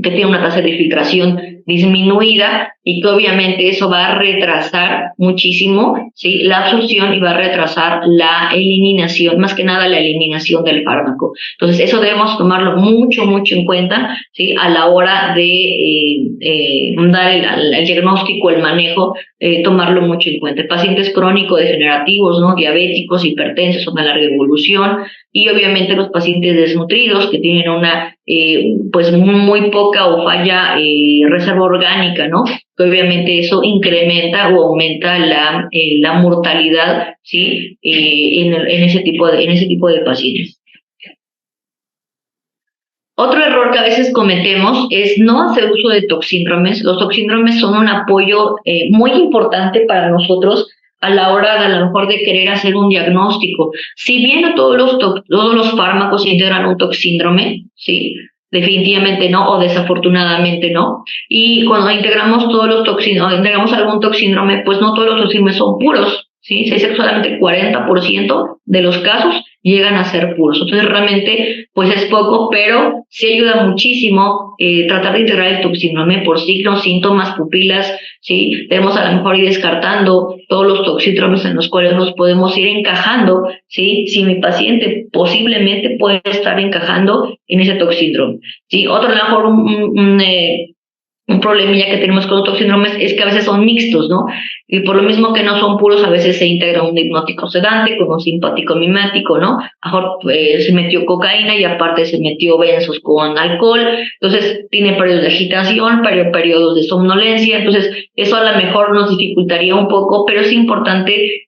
Speaker 3: que tienen una tasa de filtración disminuida y que obviamente eso va a retrasar muchísimo, ¿sí? La absorción y va a retrasar la eliminación, más que nada la eliminación del fármaco. Entonces eso debemos tomarlo mucho en cuenta, ¿sí? A la hora de dar el diagnóstico, el manejo, tomarlo mucho en cuenta. Pacientes crónico-degenerativos, ¿no? Diabéticos, hipertensos, una larga evolución, y obviamente los pacientes desnutridos que tienen una pues muy poca o falla reserva orgánica, ¿no? Que obviamente eso incrementa o aumenta la mortalidad, ¿sí? En ese tipo de pacientes. Otro error que a veces cometemos es no hacer uso de toxíndromes. Los toxíndromes son un apoyo muy importante para nosotros a la hora de a lo mejor de querer hacer un diagnóstico. Si bien no todos los fármacos integran un toxíndrome, ¿sí? Definitivamente no, o desafortunadamente no. Y cuando integramos integramos algún toxíndrome, pues no todos los toxíndromes son puros, ¿sí? Se dice que solamente el 40% de los casos llegan a ser puros. Entonces realmente pues es poco, pero sí ayuda muchísimo tratar de integrar el toxíndrome por signos, síntomas, pupilas, ¿sí? Debemos a lo mejor ir descartando todos los toxíndromes en los cuales nos podemos ir encajando, ¿sí? Si mi paciente posiblemente puede estar encajando en ese toxíndrome, ¿sí? Otro a lo mejor un problemilla que tenemos con los toxíndromes es que a veces son mixtos, ¿no? Y por lo mismo que no son puros, a veces se integra un hipnótico sedante con un simpático mimético, ¿no? A lo mejor se metió cocaína y aparte se metió benzos con alcohol, entonces tiene periodos de agitación, periodos de somnolencia, entonces eso a lo mejor nos dificultaría un poco, pero es importante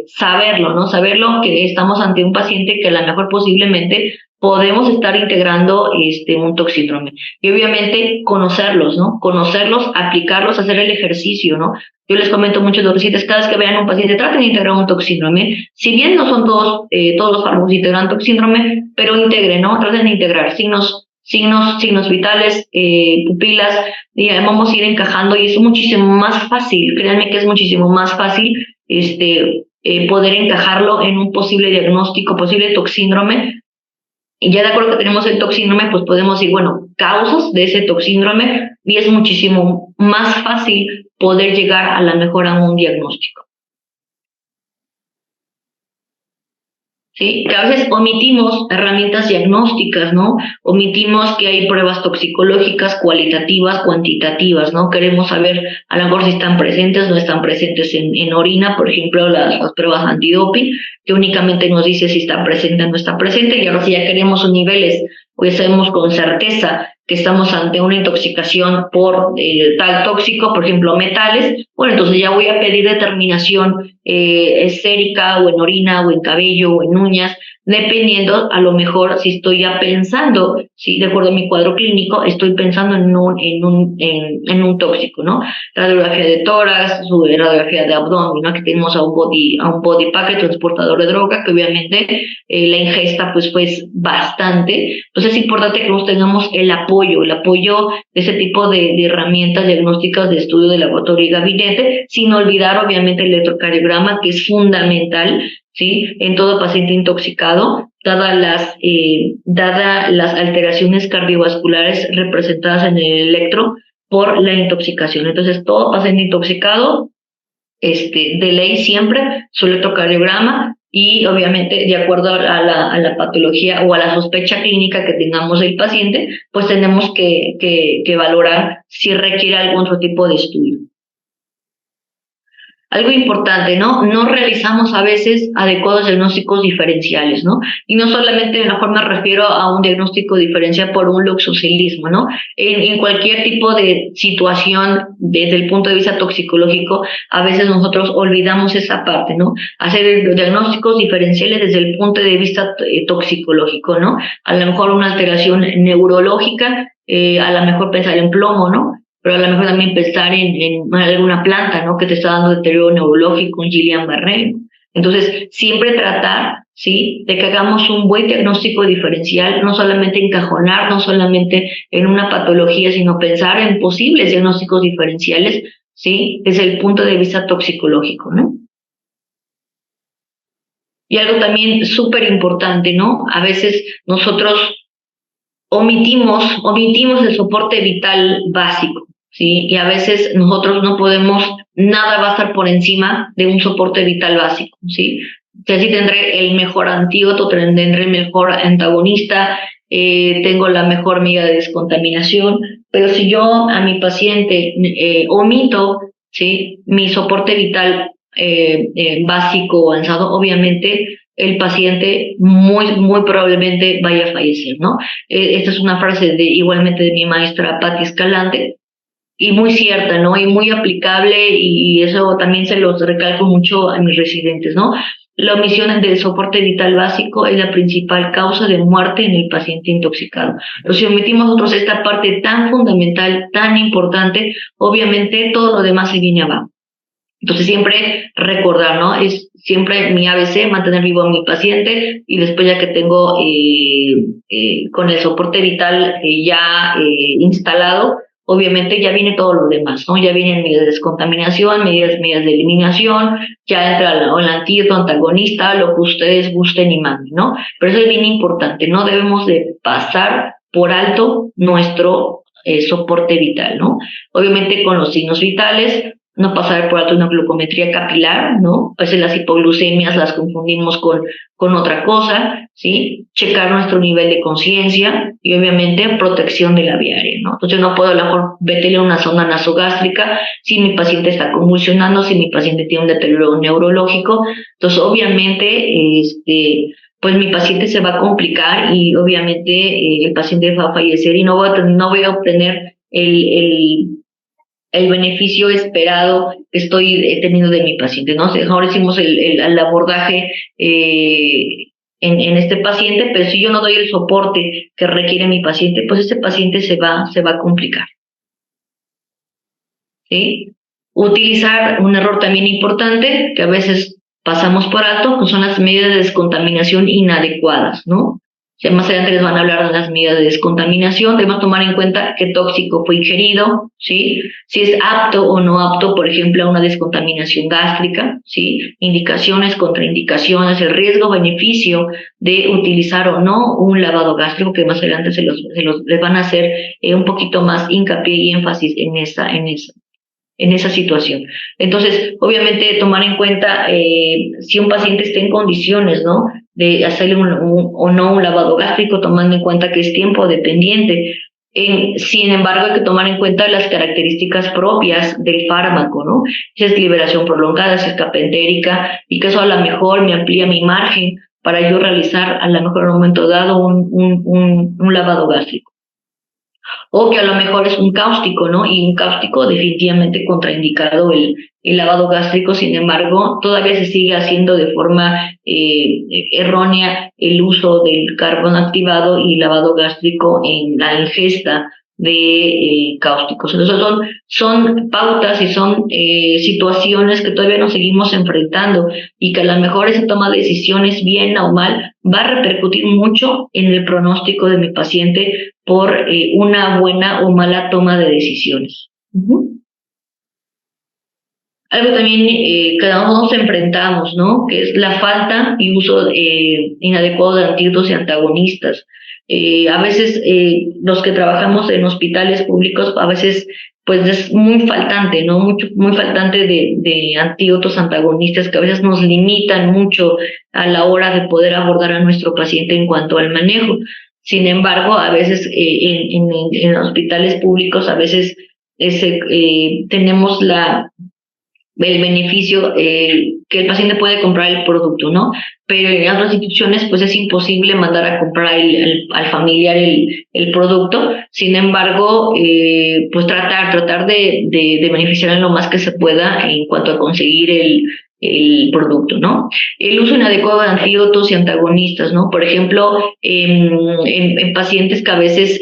Speaker 3: saberlo, ¿no? Saberlo que estamos ante un paciente que a lo mejor posiblemente podemos estar integrando un toxíndrome. Y obviamente conocerlos, ¿no? Conocerlos, aplicarlos, hacer el ejercicio, ¿no? Yo les comento mucho a los pacientes, cada vez que vean a un paciente, traten de integrar un toxíndrome. Si bien no son todos los fármacos integran toxíndrome, pero integren, ¿no? Traten de integrar signos vitales, pupilas, y vamos a ir encajando y es muchísimo más fácil, créanme que es muchísimo más fácil poder encajarlo en un posible diagnóstico, posible toxíndrome. Y ya de acuerdo que tenemos el toxíndrome, pues podemos decir, bueno, causas de ese toxíndrome, y es muchísimo más fácil poder llegar a la mejor a un diagnóstico. ¿Sí? Que a veces omitimos herramientas diagnósticas, ¿no? Omitimos que hay pruebas toxicológicas, cualitativas, cuantitativas, ¿no? Queremos saber a lo mejor si están presentes o no están presentes en orina, por ejemplo, las pruebas antidoping, que únicamente nos dice si está presente o no está presente, y ahora si ya queremos sus niveles, pues sabemos con certeza que estamos ante una intoxicación por tal tóxico, por ejemplo, metales, bueno, entonces ya voy a pedir determinación sérica o en orina o en cabello o en uñas, dependiendo a lo mejor si estoy ya pensando, si de acuerdo a mi cuadro clínico, estoy pensando en un tóxico, ¿no? Radiografía de tórax, radiografía de abdomen, ¿no? Que tenemos a un body pack transportador de droga, que obviamente la ingesta pues bastante. Entonces es importante que nosotros tengamos el apoyo de ese tipo de herramientas diagnósticas de estudio de laboratorio y gabinete, sin olvidar obviamente el electrocardiograma, que es fundamental, ¿sí? En todo paciente intoxicado, dada las alteraciones cardiovasculares representadas en el electro por la intoxicación. Entonces, todo paciente intoxicado, de ley siempre su electrocardiograma, y obviamente de acuerdo a la patología o a la sospecha clínica que tengamos del paciente, pues tenemos que valorar si requiere algún otro tipo de estudio. Algo importante, ¿no? No realizamos a veces adecuados diagnósticos diferenciales, ¿no? Y no solamente de una forma me refiero a un diagnóstico diferencial por un luxosilismo, ¿no? En cualquier tipo de situación desde el punto de vista toxicológico, a veces nosotros olvidamos esa parte, ¿no? Hacer diagnósticos diferenciales desde el punto de vista toxicológico, ¿no? A lo mejor una alteración neurológica, a lo mejor pensar en plomo, ¿no? Pero a lo mejor también pensar en alguna planta, ¿no? Que te está dando deterioro neurológico, un Guillain-Barré. Entonces, siempre tratar, ¿sí? De que hagamos un buen diagnóstico diferencial, no solamente encajonar, no solamente en una patología, sino pensar en posibles diagnósticos diferenciales, ¿sí? Desde el punto de vista toxicológico, ¿no? Y algo también súper importante, ¿no? A veces nosotros omitimos el soporte vital básico, ¿sí? Y a veces nosotros no podemos, nada va a estar por encima de un soporte vital básico, ¿sí? O sea, sí tendré el mejor antídoto, tendré el mejor antagonista, tengo la mejor medida de descontaminación, pero si yo a mi paciente omito, ¿sí? Mi soporte vital básico o avanzado, obviamente el paciente muy probablemente vaya a fallecer, ¿no? Esta es una frase igualmente de mi maestra Patti Escalante, y muy cierta, ¿no? Y muy aplicable, y eso también se los recalco mucho a mis residentes, ¿no? La omisión del soporte vital básico es la principal causa de muerte en el paciente intoxicado. Pero si omitimos nosotros esta parte tan fundamental, tan importante, obviamente todo lo demás se viene abajo. Entonces siempre recordar, ¿no? Es siempre mi ABC, mantener vivo a mi paciente, y después ya que tengo con el soporte vital ya instalado, obviamente ya viene todo lo demás, ¿no? Ya vienen medidas de descontaminación, medidas de eliminación, ya entra el antídoto, antagonista, lo que ustedes gusten y manden, ¿no? Pero eso es bien importante, no debemos de pasar por alto nuestro soporte vital, ¿no? Obviamente con los signos vitales, no pasar por alto una glucometría capilar, ¿no? A veces las hipoglucemias las confundimos con otra cosa, ¿sí? Checar nuestro nivel de conciencia y obviamente protección de la vía aérea, ¿no? Entonces yo no puedo a lo mejor meterle una sonda nasogástrica si mi paciente está convulsionando, si mi paciente tiene un deterioro neurológico. Entonces obviamente pues mi paciente se va a complicar y obviamente el paciente va a fallecer y no voy a obtener el beneficio esperado que estoy teniendo de mi paciente, ¿no? Ahora hicimos el abordaje en este paciente, pero si yo no doy el soporte que requiere mi paciente, pues este paciente se va a complicar, ¿sí? Utilizar un error también importante, que a veces pasamos por alto, que son las medidas de descontaminación inadecuadas, ¿no? Más adelante les van a hablar de las medidas de descontaminación. Debemos tomar en cuenta qué tóxico fue ingerido, ¿sí? Si es apto o no apto, por ejemplo, a una descontaminación gástrica, ¿sí? Indicaciones, contraindicaciones, el riesgo-beneficio de utilizar o no un lavado gástrico, que más adelante les van a hacer un poquito más hincapié y énfasis en esa situación. Entonces, obviamente, tomar en cuenta si un paciente está en condiciones, ¿no?, de hacerle o no un lavado gástrico, tomando en cuenta que es tiempo dependiente. Sin embargo, hay que tomar en cuenta las características propias del fármaco, ¿no? Si es liberación prolongada, si es capa entérica, y que eso a lo mejor me amplía mi margen para yo realizar a lo mejor en un momento dado un lavado gástrico. O que a lo mejor es un cáustico, ¿no? Y un cáustico definitivamente contraindicado el lavado gástrico. Sin embargo, todavía se sigue haciendo de forma errónea el uso del carbón activado y lavado gástrico en la ingesta de cáusticos. Entonces son pautas y son situaciones que todavía nos seguimos enfrentando, y que a lo mejor esa toma de decisiones, bien o mal, va a repercutir mucho en el pronóstico de mi paciente por una buena o mala toma de decisiones. algo también que nos enfrentamos, ¿no? Que es la falta y uso inadecuado de antídotos y antagonistas. A veces los que trabajamos en hospitales públicos, a veces pues es muy faltante, ¿no? Muy faltante de antídotos antagonistas que a veces nos limitan mucho a la hora de poder abordar a nuestro paciente en cuanto al manejo. Sin embargo, a veces en hospitales públicos, a veces tenemos el beneficio que el paciente puede comprar el producto, ¿no? Pero en otras instituciones pues es imposible mandar a comprar al familiar el producto. Sin embargo, pues tratar de beneficiar en lo más que se pueda en cuanto a conseguir el producto, ¿no? El uso inadecuado de antídotos y antagonistas, ¿no? Por ejemplo, en pacientes que a veces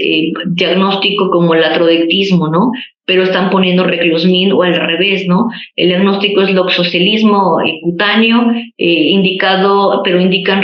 Speaker 3: diagnóstico como el atrodectismo, ¿no? Pero están poniendo reclosmin o al revés, ¿no? El diagnóstico es loxocelismo cutáneo, pero indican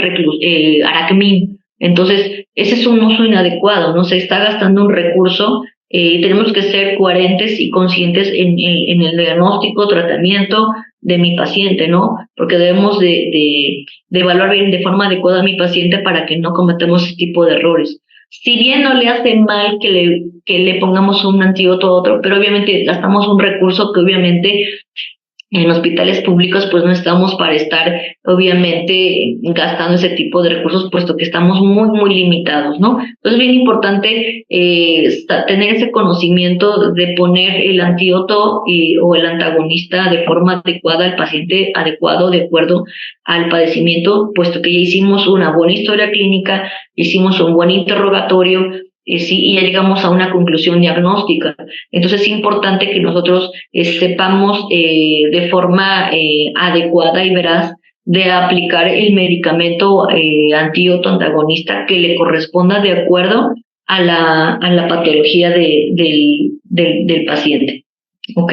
Speaker 3: aracmin. Entonces, ese es un uso inadecuado, ¿no? Se está gastando un recurso. Tenemos que ser coherentes y conscientes en el diagnóstico, tratamiento de mi paciente, ¿no? Porque debemos de evaluar bien de forma adecuada a mi paciente para que no cometamos ese tipo de errores. Si bien no le hace mal que le pongamos un antídoto a otro, pero obviamente gastamos un recurso que obviamente en hospitales públicos pues no estamos para estar obviamente gastando ese tipo de recursos, puesto que estamos muy limitados, ¿no? Entonces es bien importante tener ese conocimiento de poner el antídoto o el antagonista de forma adecuada al paciente adecuado de acuerdo al padecimiento, puesto que ya hicimos una buena historia clínica, hicimos un buen interrogatorio, sí, y ya llegamos a una conclusión diagnóstica. Entonces es importante que nosotros sepamos de forma adecuada y veraz de aplicar el medicamento antídoto antagonista que le corresponda de acuerdo a la patología del paciente. ¿Ok?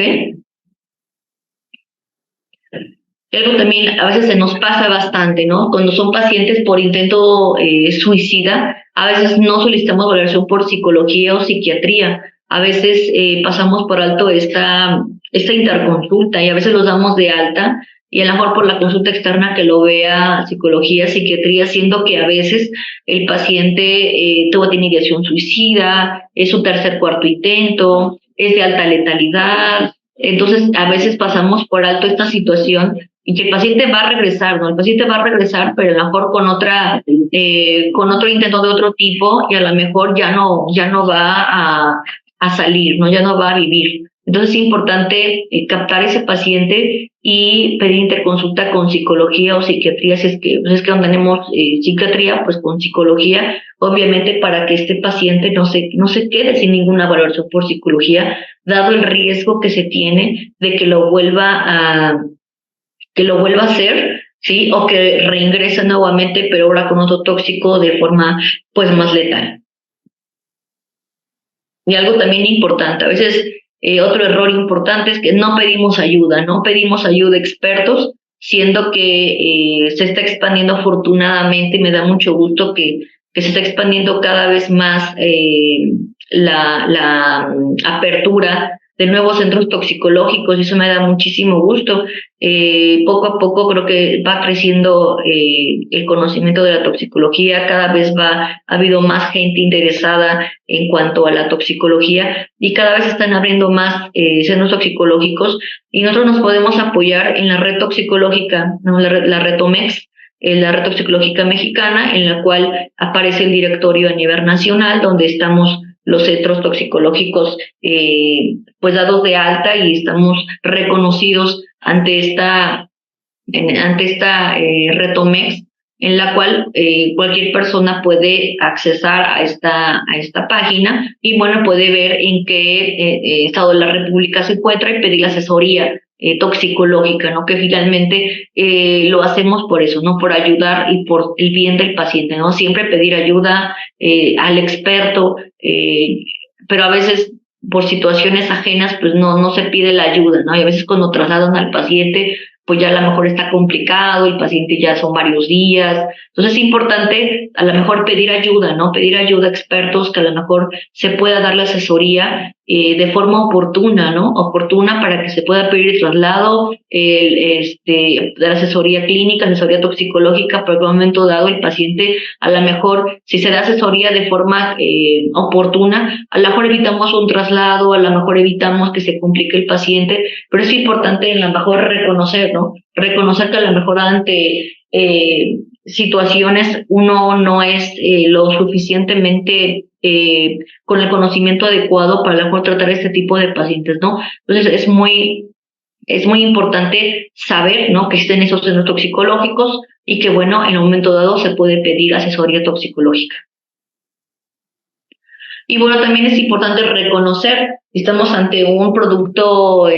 Speaker 3: Algo también a veces se nos pasa bastante, ¿no? Cuando son pacientes por intento suicida, a veces no solicitamos valoración por psicología o psiquiatría. A veces pasamos por alto esta interconsulta y a veces los damos de alta y a lo mejor por la consulta externa que lo vea psicología, psiquiatría, siendo que a veces el paciente tiene ideación suicida, es su cuarto intento, es de alta letalidad. Entonces, a veces pasamos por alto esta situación y que el paciente va a regresar, ¿no? El paciente va a regresar, pero a lo mejor con otro intento de otro tipo y a lo mejor ya no va a salir, ¿no? Ya no va a vivir. Entonces es importante captar ese paciente y pedir interconsulta con psicología o psiquiatría, si es que no tenemos psiquiatría, pues con psicología, obviamente para que este paciente no se quede sin ninguna valoración por psicología, dado el riesgo que se tiene de que lo vuelva a hacer, ¿sí? O que reingrese nuevamente, pero ahora con otro tóxico de forma pues más letal. Y algo también importante, a veces otro error importante es que no pedimos ayuda a expertos, siendo que se está expandiendo afortunadamente, me da mucho gusto que se está expandiendo cada vez más la apertura de nuevos centros toxicológicos y eso me da muchísimo gusto. Poco a poco creo que va creciendo el conocimiento de la toxicología, cada vez ha habido más gente interesada en cuanto a la toxicología y cada vez están abriendo más centros toxicológicos y nosotros nos podemos apoyar en la red toxicológica, ¿no? La red TOMEX, la red toxicológica mexicana, en la cual aparece el directorio a nivel nacional, donde estamos los centros toxicológicos pues dados de alta y estamos reconocidos ante esta red TOMEX, en la cual cualquier persona puede accesar a esta página y bueno, puede ver en qué estado de la República se encuentra y pedir la asesoría toxicológica, ¿no? Que finalmente lo hacemos por eso, ¿no? Por ayudar y por el bien del paciente, ¿no? Siempre pedir ayuda al experto, pero a veces por situaciones ajenas, pues no se pide la ayuda, ¿no? Y a veces cuando trasladan al paciente, pues ya a lo mejor está complicado, el paciente ya son varios días. Entonces es importante a lo mejor pedir ayuda, ¿no? Pedir ayuda a expertos que a lo mejor se pueda dar la asesoría de forma oportuna, ¿no? Oportuna para que se pueda pedir el traslado, de la asesoría clínica, asesoría toxicológica, pero en un momento dado el paciente, a lo mejor, si se da asesoría de forma oportuna, a lo mejor evitamos un traslado, a lo mejor evitamos que se complique el paciente, pero es importante a lo mejor reconocer, ¿no? Reconocer que a lo mejor ante situaciones uno no es lo suficientemente con el conocimiento adecuado para a lo mejor tratar este tipo de pacientes, ¿no? Entonces es muy importante saber, ¿no?, que existen esos centros toxicológicos y que, bueno, en un momento dado se puede pedir asesoría toxicológica. Y bueno, también es importante reconocer, si estamos ante un producto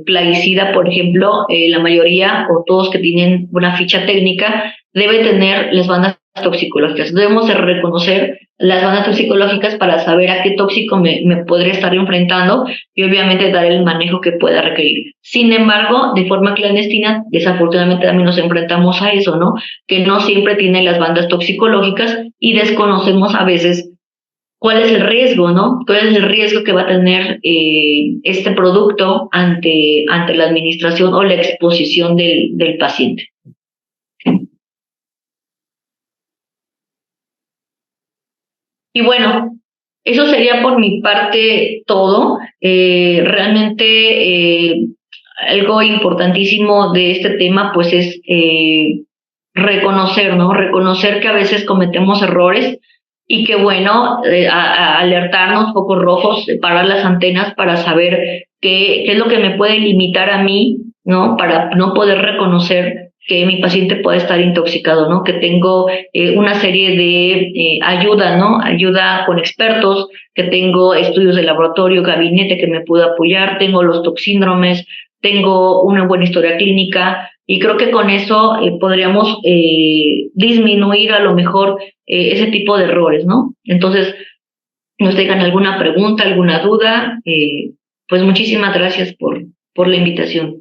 Speaker 3: plaguicida, por ejemplo, la mayoría o todos que tienen una ficha técnica debe tener las bandas toxicológicas. Debemos de reconocer las bandas toxicológicas para saber a qué tóxico me podría estar enfrentando y obviamente dar el manejo que pueda requerir. Sin embargo, de forma clandestina, desafortunadamente también nos enfrentamos a eso, ¿no? Que no siempre tiene las bandas toxicológicas y desconocemos a veces cuál es el riesgo, ¿no? ¿Cuál es el riesgo que va a tener este producto ante la administración o la exposición del paciente? Y bueno, eso sería por mi parte todo. Realmente algo importantísimo de este tema pues es reconocer, ¿no? Reconocer que a veces cometemos errores y que bueno, alertarnos, focos rojos, parar las antenas para saber qué es lo que me puede limitar a mí, ¿no? Para no poder reconocer que mi paciente puede estar intoxicado, ¿no? Que tengo una serie de ayuda, ¿no? Ayuda con expertos, que tengo estudios de laboratorio, gabinete que me pueda apoyar, tengo los toxíndromes, tengo una buena historia clínica y creo que con eso podríamos disminuir a lo mejor ese tipo de errores, ¿no? Entonces, nos tengan alguna pregunta, alguna duda, pues muchísimas gracias por la invitación.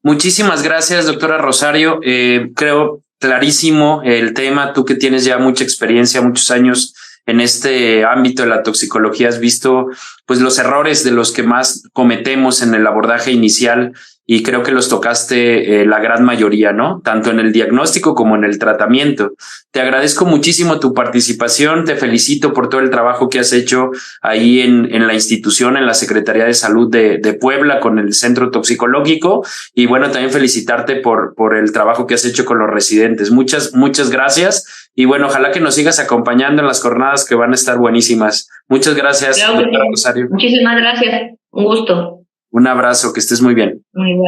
Speaker 1: Muchísimas gracias, doctora Rosario. Creo clarísimo el tema. Tú que tienes ya mucha experiencia, muchos años en este ámbito de la toxicología, has visto pues los errores de los que más cometemos en el abordaje inicial y creo que los tocaste la gran mayoría, ¿no? Tanto en el diagnóstico como en el tratamiento. Te agradezco muchísimo tu participación, te felicito por todo el trabajo que has hecho ahí en la institución, en la Secretaría de Salud de Puebla con el Centro Toxicológico y bueno, también felicitarte por el trabajo que has hecho con los residentes. Muchas gracias y bueno, ojalá que nos sigas acompañando en las jornadas que van a estar buenísimas. Muchas gracias,
Speaker 3: Claro,
Speaker 1: doctora Rosario.
Speaker 3: Muchísimas gracias, un gusto.
Speaker 1: Un abrazo, que estés muy bien.
Speaker 3: Muy igual.